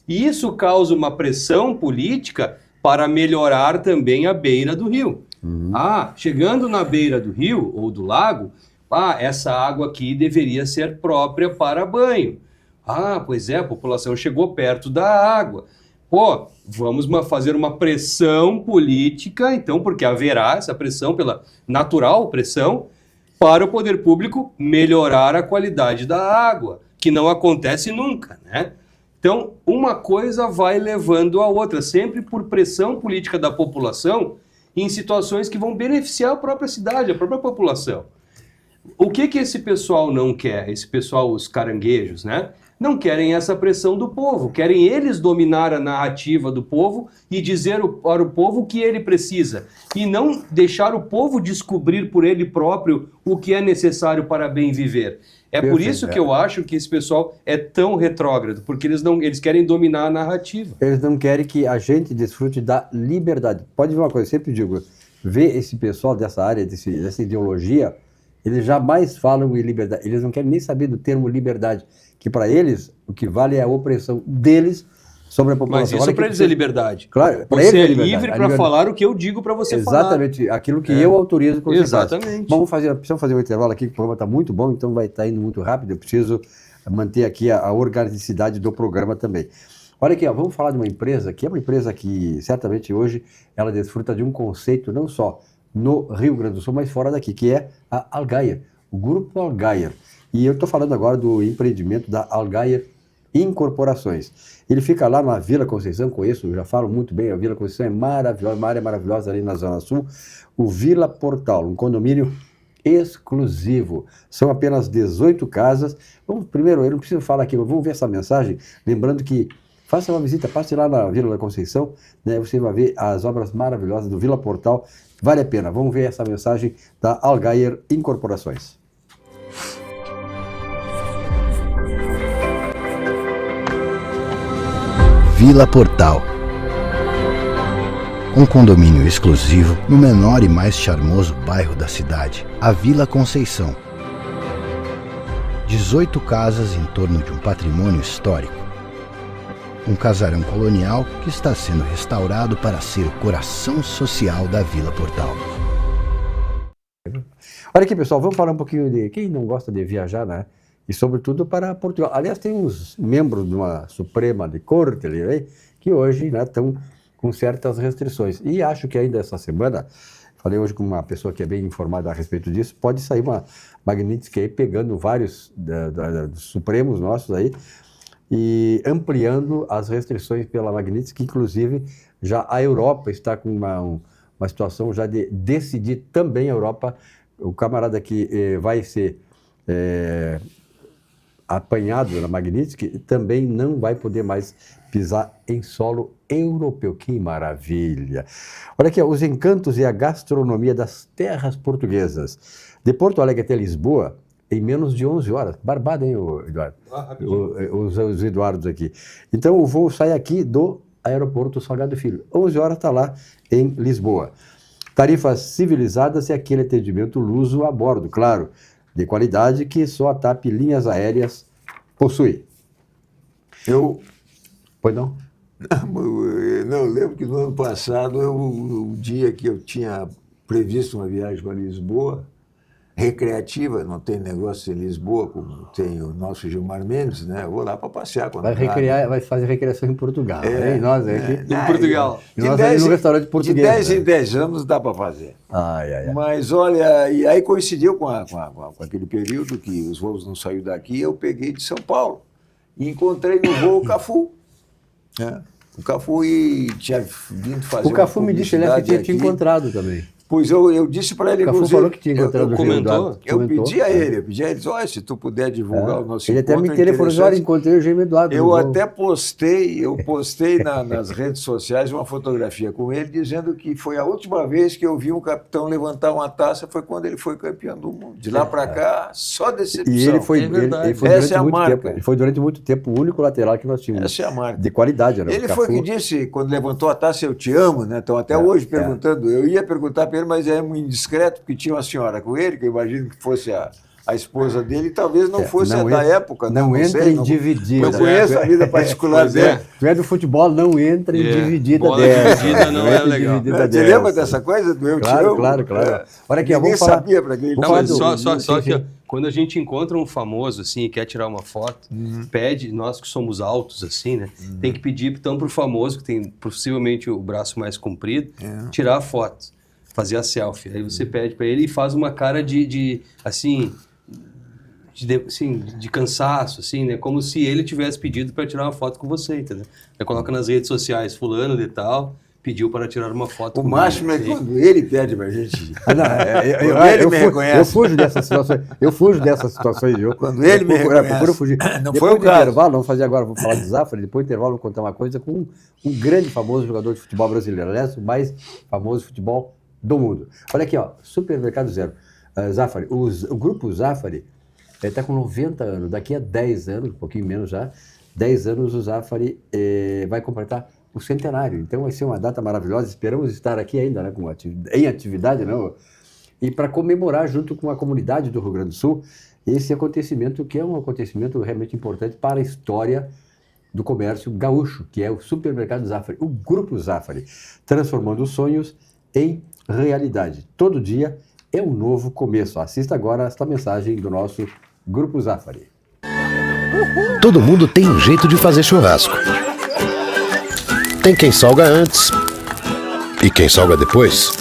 E isso causa uma pressão política para melhorar também a beira do rio. Chegando na beira do rio ou do lago, essa água aqui deveria ser própria para banho. Pois é, a população chegou perto da água. Vamos fazer uma pressão política, então, porque haverá essa pressão, pela natural pressão, para o poder público melhorar a qualidade da água, que não acontece nunca, né? Então, uma coisa vai levando a outra, sempre por pressão política da população, em situações que vão beneficiar a própria cidade, a própria população. O que esse pessoal não quer? Esse pessoal, os caranguejos, né? Não querem essa pressão do povo, querem eles dominar a narrativa do povo e dizer para o povo o que ele precisa, e não deixar o povo descobrir por ele próprio o que é necessário para bem viver. É por isso que eu acho que esse pessoal é tão retrógrado, porque eles querem dominar a narrativa. Eles não querem que a gente desfrute da liberdade. Pode ver uma coisa, eu sempre digo, ver esse pessoal dessa área, dessa ideologia, eles jamais falam em liberdade, eles não querem nem saber do termo liberdade, que para eles o que vale é a opressão deles sobre a população. Mas isso para eles é liberdade. Claro, para eles é livre para falar o que eu digo para você falar. Exatamente, aquilo que eu autorizo. Exatamente. Precisamos fazer um intervalo aqui, que o programa está muito bom, então vai estar indo muito rápido, eu preciso manter aqui a organicidade do programa também. Olha aqui, vamos falar de uma empresa, que é uma empresa que certamente hoje ela desfruta de um conceito não só no Rio Grande do Sul, mas fora daqui, que é a Allgeier, o Grupo Allgeier. E eu estou falando agora do empreendimento da Allgeier Incorporações. Ele fica lá na Vila Conceição, conheço, eu já falo muito bem, a Vila Conceição é maravilhosa, uma área maravilhosa ali na Zona Sul. O Vila Portal, um condomínio exclusivo. São apenas 18 casas. Primeiro, eu não preciso falar aqui, mas vamos ver essa mensagem, lembrando que faça uma visita, passe lá na Vila da Conceição, né, você vai ver as obras maravilhosas do Vila Portal, vale a pena. Vamos ver essa mensagem da Allgeier Incorporações. Vila Portal. Um condomínio exclusivo no menor e mais charmoso bairro da cidade, a Vila Conceição. 18 casas em torno de um patrimônio histórico. Um casarão colonial que está sendo restaurado para ser o coração social da Vila Portal. Olha aqui, pessoal, vamos falar um pouquinho de quem não gosta de viajar, né? E sobretudo para Portugal. Aliás, tem uns membros de uma Suprema de Corte ali, né, que hoje estão com certas restrições. E acho que ainda essa semana, falei hoje com uma pessoa que é bem informada a respeito disso, pode sair uma Magnitsky aí pegando vários dos Supremos nossos aí e ampliando as restrições pela Magnitsky, inclusive já a Europa está com uma situação já de decidir também a Europa, o camarada que vai ser apanhado na Magnitsky também não vai poder mais pisar em solo europeu. Que maravilha! Olha aqui, os encantos e a gastronomia das terras portuguesas. De Porto Alegre até Lisboa, em menos de 11 horas. Barbado, hein, Eduardo? Os Eduardos aqui. Então, o voo sai aqui do aeroporto Salgado Filho. 11 horas está lá em Lisboa. Tarifas civilizadas e aquele atendimento luso a bordo, claro, de qualidade que só a TAP Linhas Aéreas possui. Pois não? Não, eu lembro que no ano passado, o dia que eu tinha previsto uma viagem para Lisboa, recreativa, não tem negócio em Lisboa, como tem o nosso Gilmar Mendes, né? Eu vou lá para passear. Vai fazer recreação em Portugal, né? Nós aqui. Em Portugal. Nós ali no restaurante português. De 10 em 10 anos dá para fazer. Mas olha, e aí coincidiu com aquele período que os voos não saíram daqui, eu peguei de São Paulo e encontrei no voo o Cafu. O Cafu tinha vindo fazer o Cafu me disse, ele que tinha te encontrado também. Pois eu disse para ele, o Cafu falou que tinha encontrado eu pedi a ele, olha, se tu puder divulgar o nosso ele encontro. Ele até me telefonou, olha, encontrei o Gêmeo Eduardo. Eu até postei nas redes sociais uma fotografia com ele, dizendo que foi a última vez que eu vi um capitão levantar uma taça, foi quando ele foi campeão do mundo. De lá para cá, só decepção. E ele foi, essa é a marca. Ele foi durante muito tempo o único lateral que nós tínhamos. Essa é a marca. De qualidade, né? Ele foi que disse, quando levantou a taça, eu te amo, né? Então até hoje perguntando, eu ia perguntar para ele, mas é muito indiscreto, porque tinha uma senhora com ele, que eu imagino que fosse a esposa dele, e talvez não fosse a da época. Não entra em dividida. Eu conheço a vida particular dele. Tu é do futebol, não entra em dividida dessa. Dividida não é legal. Você lembra dessa coisa do eu te amo? Claro. Olha aqui, ninguém sabia para quem ele só que quando a gente encontra um famoso assim e quer tirar uma foto, pede, nós que somos altos assim, né? Tem que pedir então pro famoso, que tem possivelmente o braço mais comprido, tirar a foto. Fazer a selfie. Aí você pede pra ele e faz uma cara de cansaço, assim, né? Como se ele tivesse pedido para tirar uma foto com você, entendeu? Aí coloca nas redes sociais, fulano de tal, pediu para tirar uma foto O comigo. máximo é quando ele pede pra gente. Ele me reconhece. Eu fujo dessas situações. Quando ele me reconhece. Procuro fugir. Não Depois foi o do caso. intervalo, vamos fazer agora, vou falar de Zafari, depois do intervalo vou contar uma coisa com um grande famoso jogador de futebol brasileiro, aliás, o mais famoso futebol do mundo. Olha aqui, ó, Supermercado Zero. Zafari, o grupo Zafari está com 90 anos, daqui a 10 anos, um pouquinho menos já, 10 anos o Zafari vai completar o centenário. Então vai ser uma data maravilhosa, esperamos estar aqui ainda, né, em atividade, não? E para comemorar junto com a comunidade do Rio Grande do Sul esse acontecimento, que é um acontecimento realmente importante para a história do comércio gaúcho, que é o Supermercado Zafari, o Grupo Zafari, transformando os sonhos em realidade. Todo dia é um novo começo. Assista agora esta mensagem do nosso Grupo Zafari. Todo mundo tem um jeito de fazer churrasco. Tem quem salga antes e quem salga depois.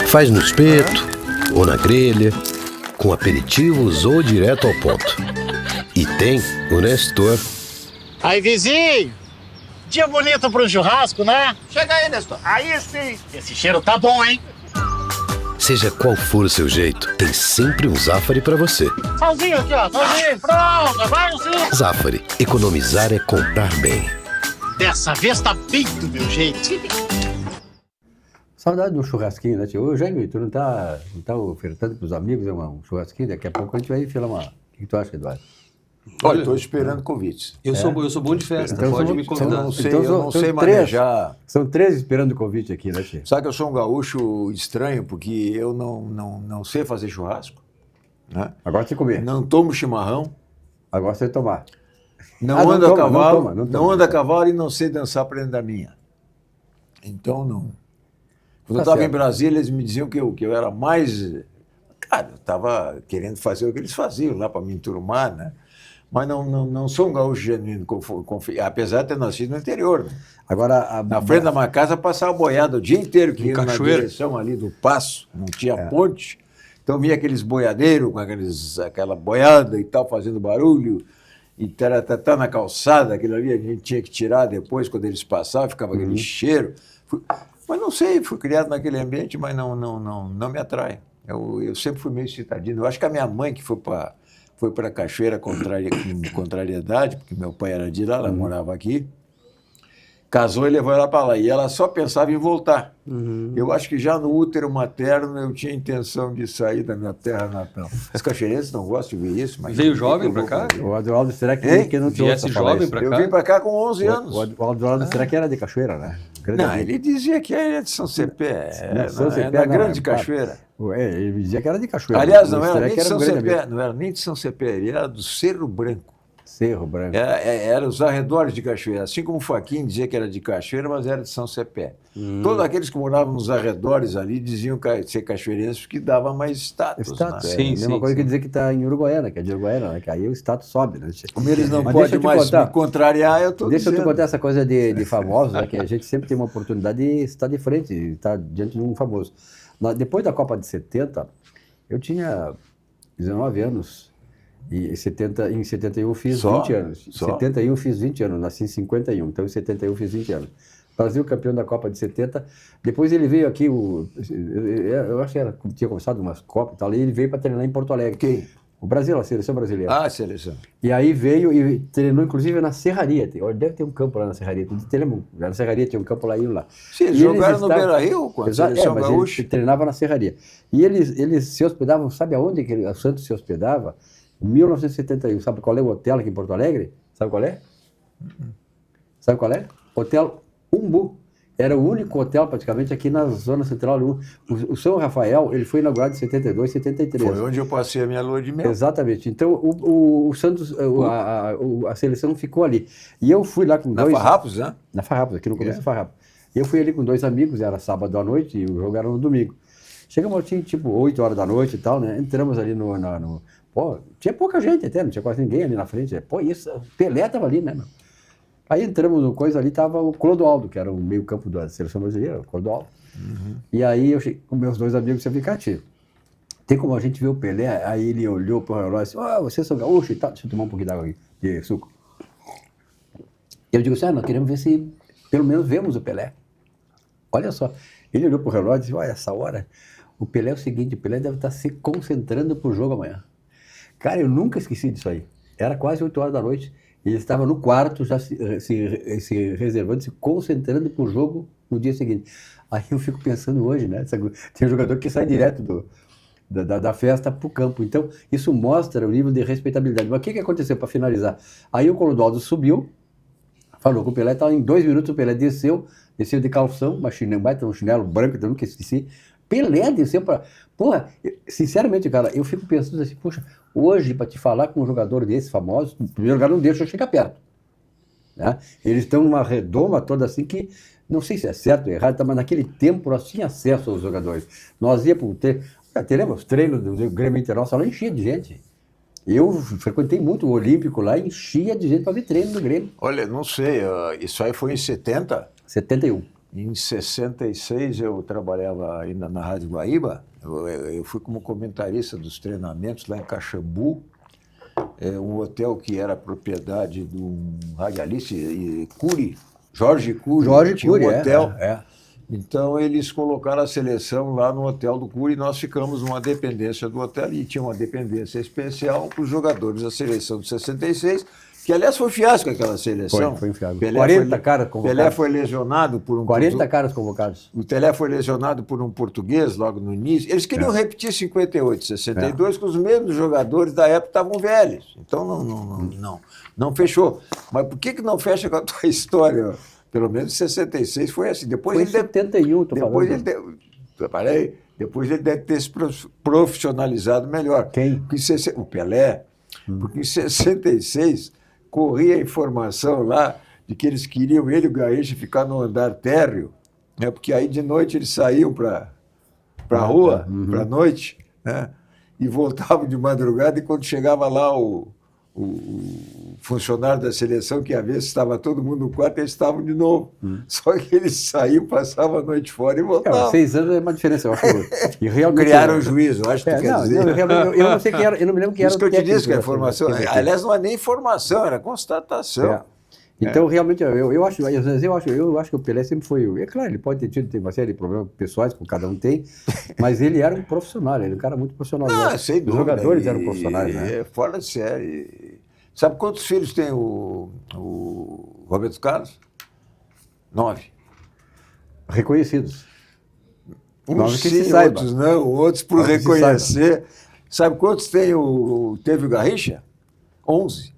Faz no espeto ou na grelha, com aperitivos ou direto ao ponto. E tem o Nestor. Aí, vizinho! Dia bonito para um churrasco, né? Chega aí, Nestor. Aí sim! Esse cheiro tá bom, hein? Seja qual for o seu jeito, tem sempre um Zafari para você. Salzinho aqui, ó. Salzinho. Pronto, vai sim. Zafari. Economizar é comprar bem. Dessa vez tá bem do meu jeito. Saudade de um churrasquinho, né, tio? Ô, Jaime, tu não tá ofertando pros amigos um churrasquinho? Daqui a pouco a gente vai enfiar uma... O que tu acha, Eduardo? Olha, estou esperando convites. Eu sou bom de festa, Então, pode me convidar. Eu não sei manejar. São 3 esperando o convite aqui, né, tio? Sabe que eu sou um gaúcho estranho, porque eu não sei fazer churrasco. Né? Agora você comer. Não tomo chimarrão. Agora você tomar. Não ando a cavalo. Não ando a cavalo e não sei dançar para dentro da minha. Então, não. Quando eu estava em Brasília, eles me diziam que eu era mais... Cara, eu estava querendo fazer o que eles faziam lá para me enturmar, né? Mas não sou um gaúcho genuíno, apesar de ter nascido no interior. Né? Agora, na frente da minha casa passava boiada o dia inteiro, que ia na direção ali do Passo, não tinha ponte. Então vinha aqueles boiadeiros com aquela boiada e tal, fazendo barulho, e taratata na calçada, aquilo ali a gente tinha que tirar depois, quando eles passavam, ficava aquele cheiro. Mas não sei, fui criado naquele ambiente, mas não me atrai. Eu sempre fui meio citadino. Eu acho que a minha mãe, que foi para a Cachoeira com contrariedade, porque meu pai era de lá, ela morava aqui, casou e levou ela para lá. E ela só pensava em voltar. Eu acho que já no útero materno eu tinha intenção de sair da minha terra natal. Os cachoeirenses não gostam de ver isso. Mas veio jovem para cá? O Adroaldo, será que não te viesse jovem para cá? Eu vim para cá com 11 anos. O Adroaldo, será que era de Cachoeira, né? Não, ele dizia que era de São Cepé. São Cepé, na Grande Cachoeira. Ele dizia que era de Cachoeira. Aliás, não era nem de São Cepé, não era nem de São Cepé, ele era do Cerro Branco. Cerro Branco. Era os arredores de Cachoeira. Assim como o Faquin dizia que era de Cachoeira, mas era de São Cepé. Todos aqueles que moravam nos arredores ali diziam ser cachoeirenses porque dava mais status. Né? Sim, a mesma coisa que dizer que está em Uruguaiana, que é de Uruguaiana, né? Que aí o status sobe. Né? Como eles não podem mais me contrariar, eu estou dizendo. Deixa eu te contar essa coisa de famosos, né? Que a gente sempre tem uma oportunidade de estar de frente, de estar diante de um famoso. Depois da Copa de 70, eu tinha 19 anos. E em 71 eu fiz 20 anos. Em 71 eu fiz 20 anos, nasci em 51, então em 71 eu fiz 20 anos. Brasil campeão da Copa de 70. Depois ele veio aqui, eu acho que tinha começado umas Copas e tal, e ele veio para treinar em Porto Alegre. Quem? O Brasil, a seleção brasileira. Ah, a seleção. E aí veio e treinou inclusive na Serraria. Deve ter um campo lá na Serraria. Na Serraria tinha um campo lá e lá. Sim, eles jogaram no Beira-Rio com a seleção gaúcha. Ele treinava na Serraria. E eles se hospedavam, sabe aonde que o Santos se hospedava? Em 1971, sabe qual é o hotel aqui em Porto Alegre? Sabe qual é? Sabe qual é? Hotel Umbu. Era o único hotel praticamente aqui na zona central. O São Rafael, ele foi inaugurado em 72, 73. Foi onde eu passei a minha lua de mel. Exatamente. Então o Santos, a seleção ficou ali. E eu fui lá com na Farrapos, né? Na Farrapos, aqui no começo da Farrapos. E eu fui ali com 2 amigos, era sábado à noite e o jogo era no domingo. Chegamos, tinha tipo 8 horas da noite e tal, né? Entramos ali Pô, tinha pouca gente até, não tinha quase ninguém ali na frente. Pô, isso, o Pelé tava ali, né, meu? Aí entramos no coisa ali, tava o Clodoaldo, que era o meio campo da seleção brasileira, o Clodoaldo. E aí eu cheguei com meus 2 amigos, você fica ativo. Tem como a gente ver o Pelé? Aí ele olhou pro relógio e disse, vocês são gaúchos e tal. Deixa eu tomar um pouquinho d'água aqui, de suco. Eu digo assim, nós queremos ver se pelo menos vemos o Pelé. Olha só. Ele olhou pro relógio e disse, olha, essa hora, o Pelé é o seguinte, o Pelé deve estar se concentrando pro jogo amanhã. Cara, eu nunca esqueci disso aí. Era quase 8 horas da noite. Ele estava no quarto, já se reservando, se concentrando pro jogo no dia seguinte. Aí eu fico pensando hoje, né? Tem um jogador que sai direto da festa para o campo. Então, isso mostra o nível de respeitabilidade. Mas o que aconteceu para finalizar? Aí o Clodoaldo subiu, falou que o Pelé estava em 2 minutos, o Pelé desceu de calção, um chinelo branco, eu nunca esqueci. Pelé desceu para... Porra, sinceramente, cara, eu fico pensando assim, poxa, hoje, para te falar com um jogador desse famoso, em primeiro lugar, não deixa eu chegar perto. Né? Eles estão numa redoma toda assim que, não sei se é certo ou errado, mas naquele tempo nós tínhamos acesso aos jogadores. Nós íamos lembra, os treinos do Grêmio Internacional enchia de gente. Eu frequentei muito o Olímpico lá, enchia de gente para ver treino do Grêmio. Olha, não sei, isso aí foi em 70? 71. Em 66 eu trabalhava ainda na Rádio Guaíba, eu fui como comentarista dos treinamentos lá em Caxambu, um hotel que era propriedade de um radialista, Jorge Cury, tinha um hotel. Então eles colocaram a seleção lá no hotel do Cury e nós ficamos numa dependência do hotel e tinha uma dependência especial para os jogadores da seleção de 66, que aliás foi fiasco aquela seleção. Foi um fiasco. 40 caras convocados. Pelé foi lesionado por 40 caras convocados. O Pelé foi lesionado por um português logo no início. Eles queriam repetir 58, 62, que os mesmos jogadores da época estavam velhos. Então não fechou. Mas por que não fecha com a tua história? Pelo menos em 66 foi assim. Depois foi em 71, estou falando. Depois ele deve ter se profissionalizado melhor. Quem? O Pelé. Porque em 66 corria a informação lá de que eles queriam ele e o Garrincha ficar no andar térreo, né? Porque aí de noite eles saíam para a rua, para a noite, né? E voltavam de madrugada, e quando chegava lá o funcionário da seleção, que ia ver se estava todo mundo no quarto, eles estavam de novo. Só que eles saíam, passavam a noite fora e voltavam. 6 anos é uma diferença, eu acho. E realmente criaram o juízo, eu acho que tu quer dizer. Eu não sei quem era, eu não me lembro quem era. Isso que eu te disse, que a informação... Aliás, não é nem informação, era constatação. Então, realmente, eu acho que o Pelé sempre foi... É claro, ele pode ter tido uma série de problemas pessoais, como cada um tem, mas ele era um profissional, ele era um cara muito profissional. Sem dúvida. Os jogadores eram profissionais, né? Fora de série. Sabe quantos filhos tem o Roberto Carlos? 9. Reconhecidos. Uns sim, outros não, outros por reconhecer. Sabe quantos teve o Garrincha? 11.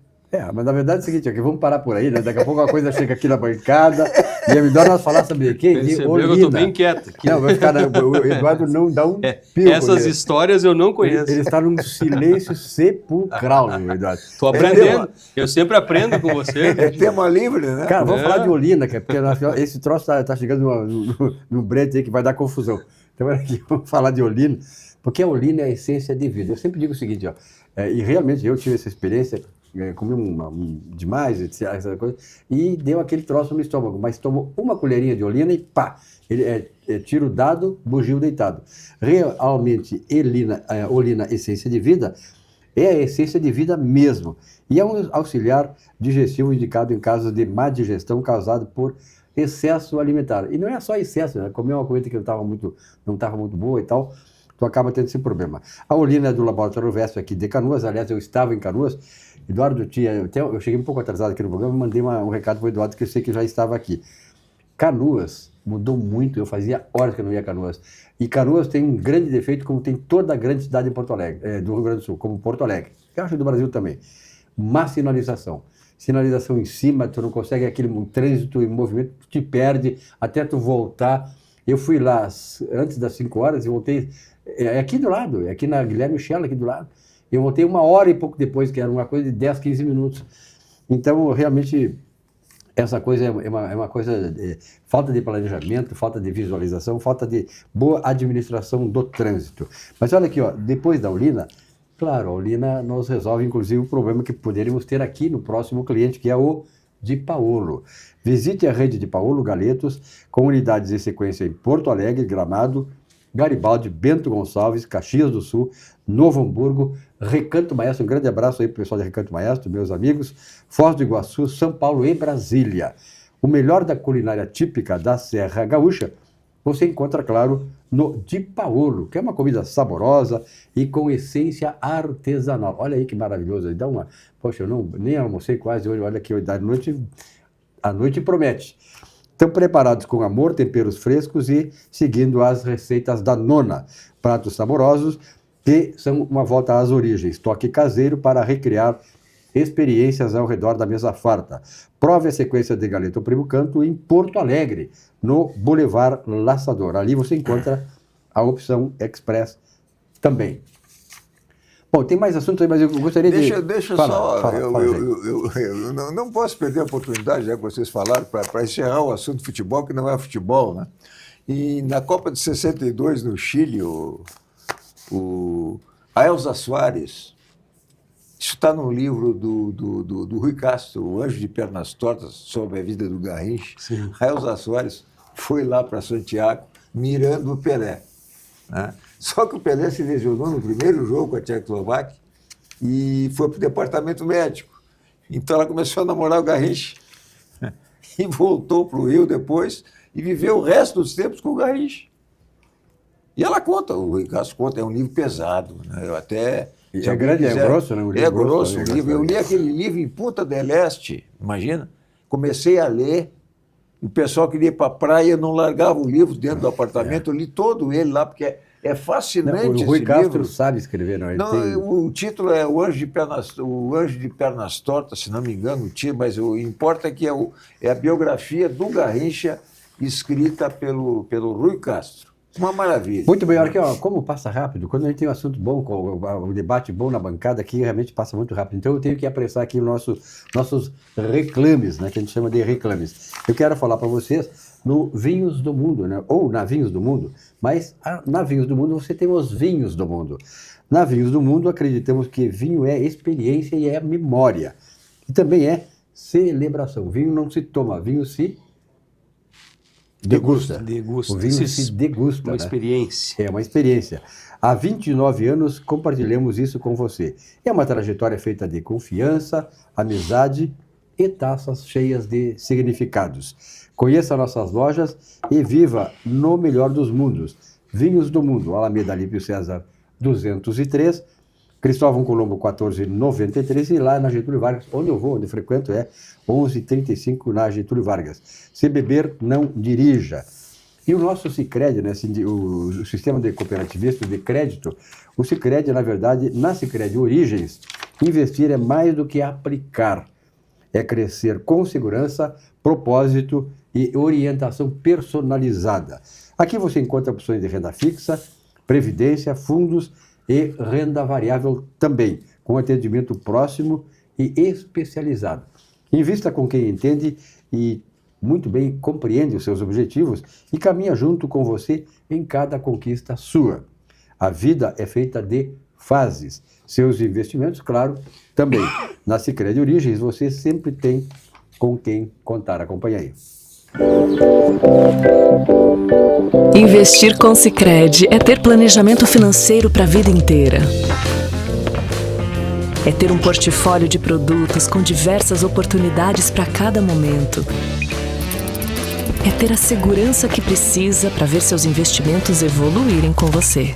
Mas na verdade é o seguinte, aqui, vamos parar por aí, né? Daqui a pouco a coisa chega aqui na bancada e é melhor nós falar sobre quem? De Olinda. Eu tô bem quieto aqui. Não, vai ficar, o Eduardo não dá um pio. Essas histórias eu não conheço. Ele está num silêncio sepulcral, Eduardo. Tô aprendendo. Eu sempre aprendo com você. É tema livre, né? Cara, vamos falar de Olinda, porque esse troço tá chegando no brete aí que vai dar confusão. Então, aqui, vamos falar de Olinda, porque a Olinda é a essência de vida. Eu sempre digo o seguinte, ó, e realmente eu tive essa experiência, comi demais, essa coisa, e deu aquele troço no estômago, mas tomou uma colherinha de Olinda e pá, ele tiro dado, bugio deitado. Realmente, Olinda, essência de vida, é a essência de vida mesmo, e é um auxiliar digestivo indicado em casos de má digestão causado por excesso alimentar. E não é só excesso, né? Comer uma coisa que não estava muito boa e tal, tu acaba tendo esse problema. A Olinda é do Laboratório Vesp aqui de Canoas, aliás, eu estava em Canoas. Eduardo, eu cheguei um pouco atrasado aqui no programa, mandei um recado para o Eduardo, que eu sei que já estava aqui. Canoas mudou muito, eu fazia horas que eu não ia a Canoas. E Canoas tem um grande defeito, como tem toda a grande cidade em Porto Alegre, do Rio Grande do Sul, como Porto Alegre. Eu acho do Brasil também. Má sinalização. Sinalização em cima, tu não consegue um trânsito em movimento, tu te perde até tu voltar. Eu fui lá antes das 5 horas e voltei, aqui do lado, aqui na Guilherme Michel, aqui do lado. Eu voltei 1 hora e pouco depois, que era uma coisa de 10, 15 minutos. Então, realmente, essa coisa é uma coisa de falta de planejamento, falta de visualização, falta de boa administração do trânsito. Mas olha aqui, ó, depois da Olinda, claro, a Olinda nos resolve, inclusive, o problema que poderíamos ter aqui no próximo cliente, que é o de Paulo. Visite a rede de Paulo Galetos, com unidades em sequência em Porto Alegre, Gramado, Garibaldi, Bento Gonçalves, Caxias do Sul, Novo Hamburgo, Recanto Maestro. Um grande abraço aí para o pessoal de Recanto Maestro, meus amigos. Foz do Iguaçu, São Paulo e Brasília. O melhor da culinária típica da Serra Gaúcha você encontra, claro, no Di Paolo, que é uma comida saborosa e com essência artesanal. Olha aí que maravilhoso. Dá uma... Poxa, eu nem almocei quase hoje. Olha que a noite promete. Estão preparados com amor, temperos frescos e seguindo as receitas da nona. Pratos saborosos que são uma volta às origens. Toque caseiro para recriar experiências ao redor da mesa farta. Prove a sequência de Galeto Primo Canto em Porto Alegre, no Boulevard Laçador. Ali você encontra a opção Express também. Bom, tem mais assuntos aí, mas eu gostaria de... Deixa só... Eu não posso perder a oportunidade, já que vocês falaram, para encerrar o assunto futebol, que não é futebol, né? E na Copa de 62, no Chile, a Elza Soares, isso está no livro do Rui Castro, O Anjo de Pernas Tortas, sobre a vida do Garrincha. Sim. A Elza Soares foi lá para Santiago mirando o Pelé, né? Só que o Pelé se lesionou no primeiro jogo com a Tchecoslováquia e foi para o departamento médico. Então ela começou a namorar o Garrincha e voltou para o Rio depois e viveu o resto dos tempos com o Garrincha. E ela conta, o Rui Castro conta, é um livro pesado, né? Eu até... É grande, é grosso, né? É grosso o livro. Eu li aquele livro em Punta del Este, imagina. Comecei a ler, o pessoal queria ir para a praia, eu não largava o livro dentro do apartamento, eu li todo ele lá, porque é fascinante esse livro. O Rui Castro sabe escrever, não? O título é O Anjo de Pernas Tortas, se não me engano, o título, mas o importa é que é a biografia do Garrincha escrita pelo Rui Castro. Uma maravilha. Muito bem, olha aqui, ó, como passa rápido. Quando a gente tem um assunto bom, o debate bom na bancada aqui, realmente passa muito rápido. Então eu tenho que apressar aqui nossos reclames, né, que a gente chama de reclames. Eu quero falar para vocês no Vinhos do Mundo, né, ou na Vinhos do Mundo, mas na Vinhos do Mundo você tem os vinhos do mundo. Na Vinhos do Mundo acreditamos que vinho é experiência e é memória. E também é celebração. Vinho não se toma, vinho se... Degusta. O vinho se degusta. Uma experiência. É uma experiência. Há 29 anos compartilhamos isso com você. É uma trajetória feita de confiança, amizade e taças cheias de significados. Conheça nossas lojas e viva no melhor dos mundos. Vinhos do Mundo, Alameda Alípio César 203, Cristóvão Colombo 1493 e lá na Getúlio Vargas, onde eu vou, onde eu frequento, é 1135 na Getúlio Vargas. Se beber, não dirija. E o nosso Sicredi, né, o sistema de cooperativistas de crédito, o Sicredi, na verdade, na Sicredi Origens, investir é mais do que aplicar. É crescer com segurança, propósito e orientação personalizada. Aqui você encontra opções de renda fixa, previdência, fundos e renda variável também, com atendimento próximo e especializado. Invista com quem entende e muito bem compreende os seus objetivos e caminha junto com você em cada conquista sua. A vida é feita de fases. Seus investimentos, claro, também. Na Sicredi Origens, você sempre tem com quem contar. Acompanhe aí. Investir com Sicredi é ter planejamento financeiro para a vida inteira. É ter um portfólio de produtos com diversas oportunidades para cada momento. É ter a segurança que precisa para ver seus investimentos evoluírem com você.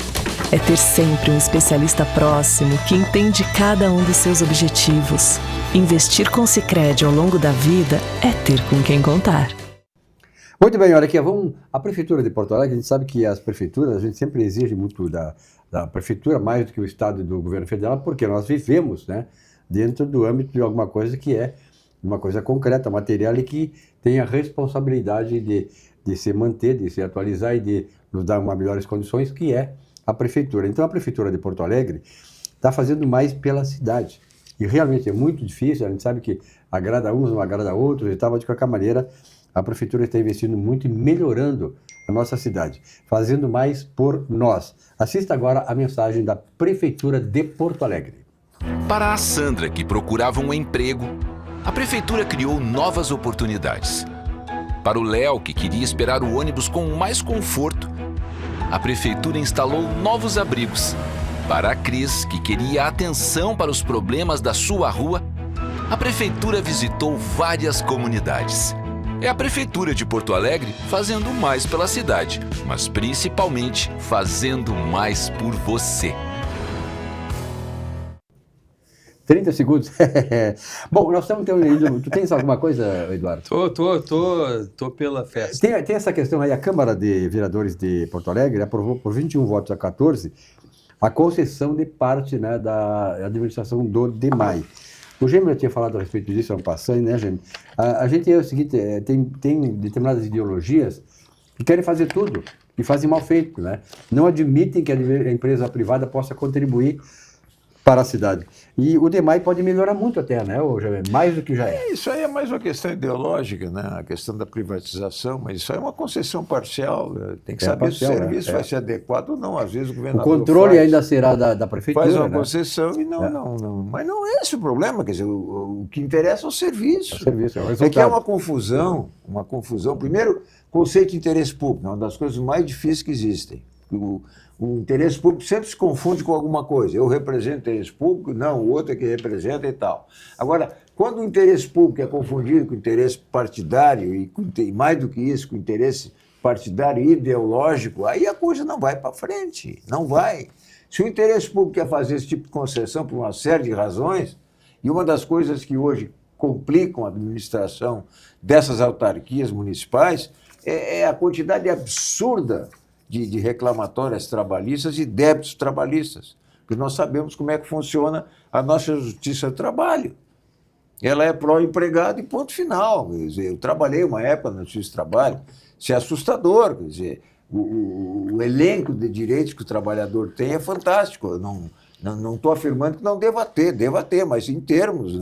É ter sempre um especialista próximo que entende cada um dos seus objetivos. Investir com Sicredi ao longo da vida é ter com quem contar. Muito bem, olha aqui, a Prefeitura de Porto Alegre, a gente sabe que as prefeituras, a gente sempre exige muito da Prefeitura, mais do que o Estado e do Governo Federal, porque nós vivemos, né, dentro do âmbito de alguma coisa que é uma coisa concreta, material e que tem a responsabilidade de se manter, de se atualizar e de nos dar melhores condições, que é a Prefeitura. Então a Prefeitura de Porto Alegre está fazendo mais pela cidade. E realmente é muito difícil, a gente sabe que agrada uns, não agrada outros e tal, mas de qualquer maneira a Prefeitura está investindo muito e melhorando a nossa cidade, fazendo mais por nós. Assista agora a mensagem da Prefeitura de Porto Alegre. Para a Sandra, que procurava um emprego, A prefeitura criou novas oportunidades. Para o Léo, que queria esperar o ônibus com mais conforto, a prefeitura instalou novos abrigos. Para a Cris, que queria atenção para os problemas da sua rua, a prefeitura visitou várias comunidades. É a prefeitura de Porto Alegre fazendo mais pela cidade, mas principalmente fazendo mais por você. 30 segundos. Bom, nós estamos indo. Tu tens alguma coisa, Eduardo? Tô pela festa. Tem essa questão aí, a Câmara de Vereadores de Porto Alegre aprovou por 21 votos a 14 a concessão de parte, né, da administração do DEMAI. O Gêmeo já tinha falado a respeito disso ano passado, né, Gêmeo? A gente é o seguinte, tem determinadas ideologias que querem fazer tudo e fazem mal feito, né? Não admitem que a empresa privada possa contribuir para a cidade. E o DEMAI pode melhorar muito até, né, Gêmeo? Mais do que já é. Isso aí é mais uma questão ideológica, né? A questão da privatização, mas isso aí é uma concessão parcial. Tem que saber se o serviço vai ser adequado ou não. Às vezes o governador o controle ainda será da prefeitura, faz uma né? concessão e não. Mas não é esse o problema. Quer dizer, o que interessa é o serviço. O serviço, é o resultado. É que é uma confusão. Primeiro, conceito de interesse público é uma das coisas mais difíceis que existem. O interesse público sempre se confunde com alguma coisa. Eu represento o interesse público, não, o outro é que representa e tal. Agora, quando o interesse público é confundido com o interesse partidário e mais do que isso, com o interesse partidário e ideológico, aí a coisa não vai para frente, não vai. Se o interesse público quer fazer esse tipo de concessão por uma série de razões, e uma das coisas que hoje complicam a administração dessas autarquias municipais é a quantidade absurda de reclamatórias trabalhistas e débitos trabalhistas, porque nós sabemos como é que funciona a nossa justiça do trabalho. Ela é pró-empregado e ponto final. Quer dizer, eu trabalhei uma época na justiça do trabalho, isso é assustador, quer dizer, o elenco de direitos que o trabalhador tem é fantástico. Eu não estou afirmando que não deva ter, mas em termos,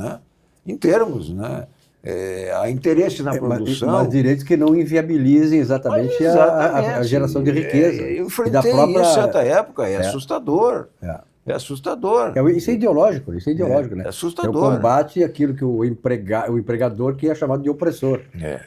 né? Há interesse na produção. Mas direitos que não inviabilizem exatamente a geração de riqueza. Eu enfrentei isso em certa época, é assustador. É assustador. Isso é ideológico, né? É assustador. É o combate àquilo que o empregador que é chamado de opressor.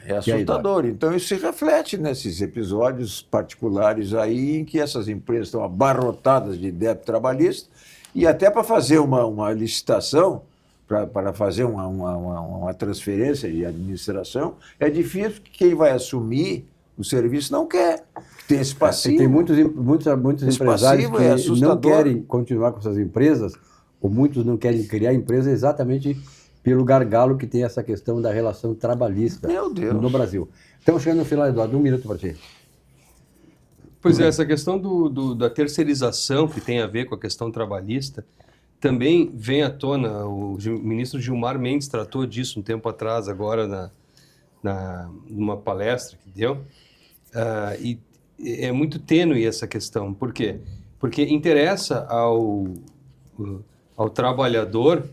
É assustador. Então isso se reflete nesses episódios particulares aí em que essas empresas estão abarrotadas de débito trabalhista e até para fazer uma licitação, para fazer uma transferência de administração, é difícil, porque quem vai assumir o serviço não quer. Tem esse passivo. Tem muitos empresários que não querem continuar com essas empresas, ou muitos não querem criar empresas exatamente pelo gargalo que tem essa questão da relação trabalhista no Brasil. Estamos chegando no final, Eduardo, 1 minuto para ti. Pois é, essa questão da terceirização que tem a ver com a questão trabalhista também vem à tona. O ministro Gilmar Mendes tratou disso um tempo atrás, agora numa palestra que deu, e é muito tênue essa questão. Por quê? Porque interessa ao trabalhador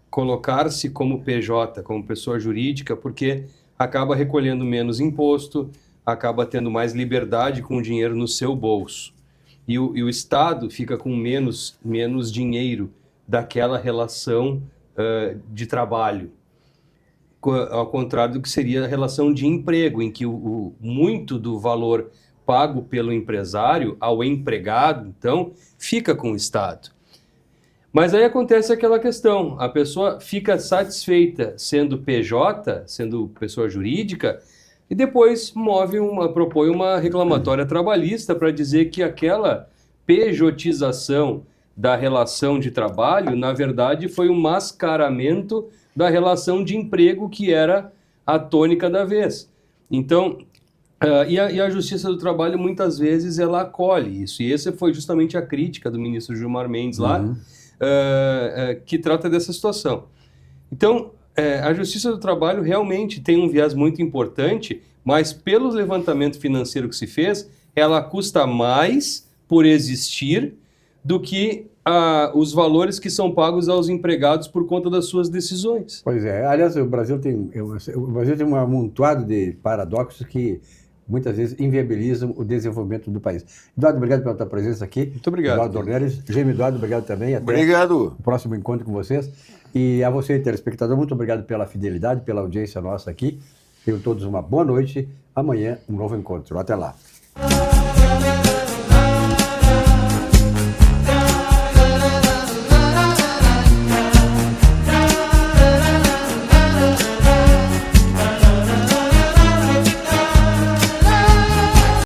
colocar-se como PJ, como pessoa jurídica, porque acaba recolhendo menos imposto, acaba tendo mais liberdade com o dinheiro no seu bolso. E o Estado fica com menos dinheiro daquela relação de trabalho, ao contrário do que seria a relação de emprego, em que muito do valor pago pelo empresário ao empregado, então, fica com o Estado. Mas aí acontece aquela questão, a pessoa fica satisfeita sendo PJ, sendo pessoa jurídica, e depois propõe uma reclamatória trabalhista para dizer que aquela pejotização da relação de trabalho, na verdade, foi um mascaramento da relação de emprego que era a tônica da vez. Então, e a Justiça do Trabalho, muitas vezes, ela acolhe isso. E essa foi justamente a crítica do ministro Gilmar Mendes lá, que trata dessa situação. Então, a Justiça do Trabalho realmente tem um viés muito importante, mas pelo levantamento financeiro que se fez, ela custa mais por existir do que os valores que são pagos aos empregados por conta das suas decisões. Pois é. Aliás, o Brasil tem um amontoado de paradoxos que muitas vezes inviabilizam o desenvolvimento do país. Eduardo, obrigado pela tua presença aqui. Muito obrigado. Eduardo Dornelles. Gêmeo Eduardo, obrigado também. Até Obrigado. o próximo encontro com vocês. E a você, telespectador, muito obrigado pela fidelidade, pela audiência nossa aqui. Tenham todos uma boa noite. Amanhã, um novo encontro. Até lá.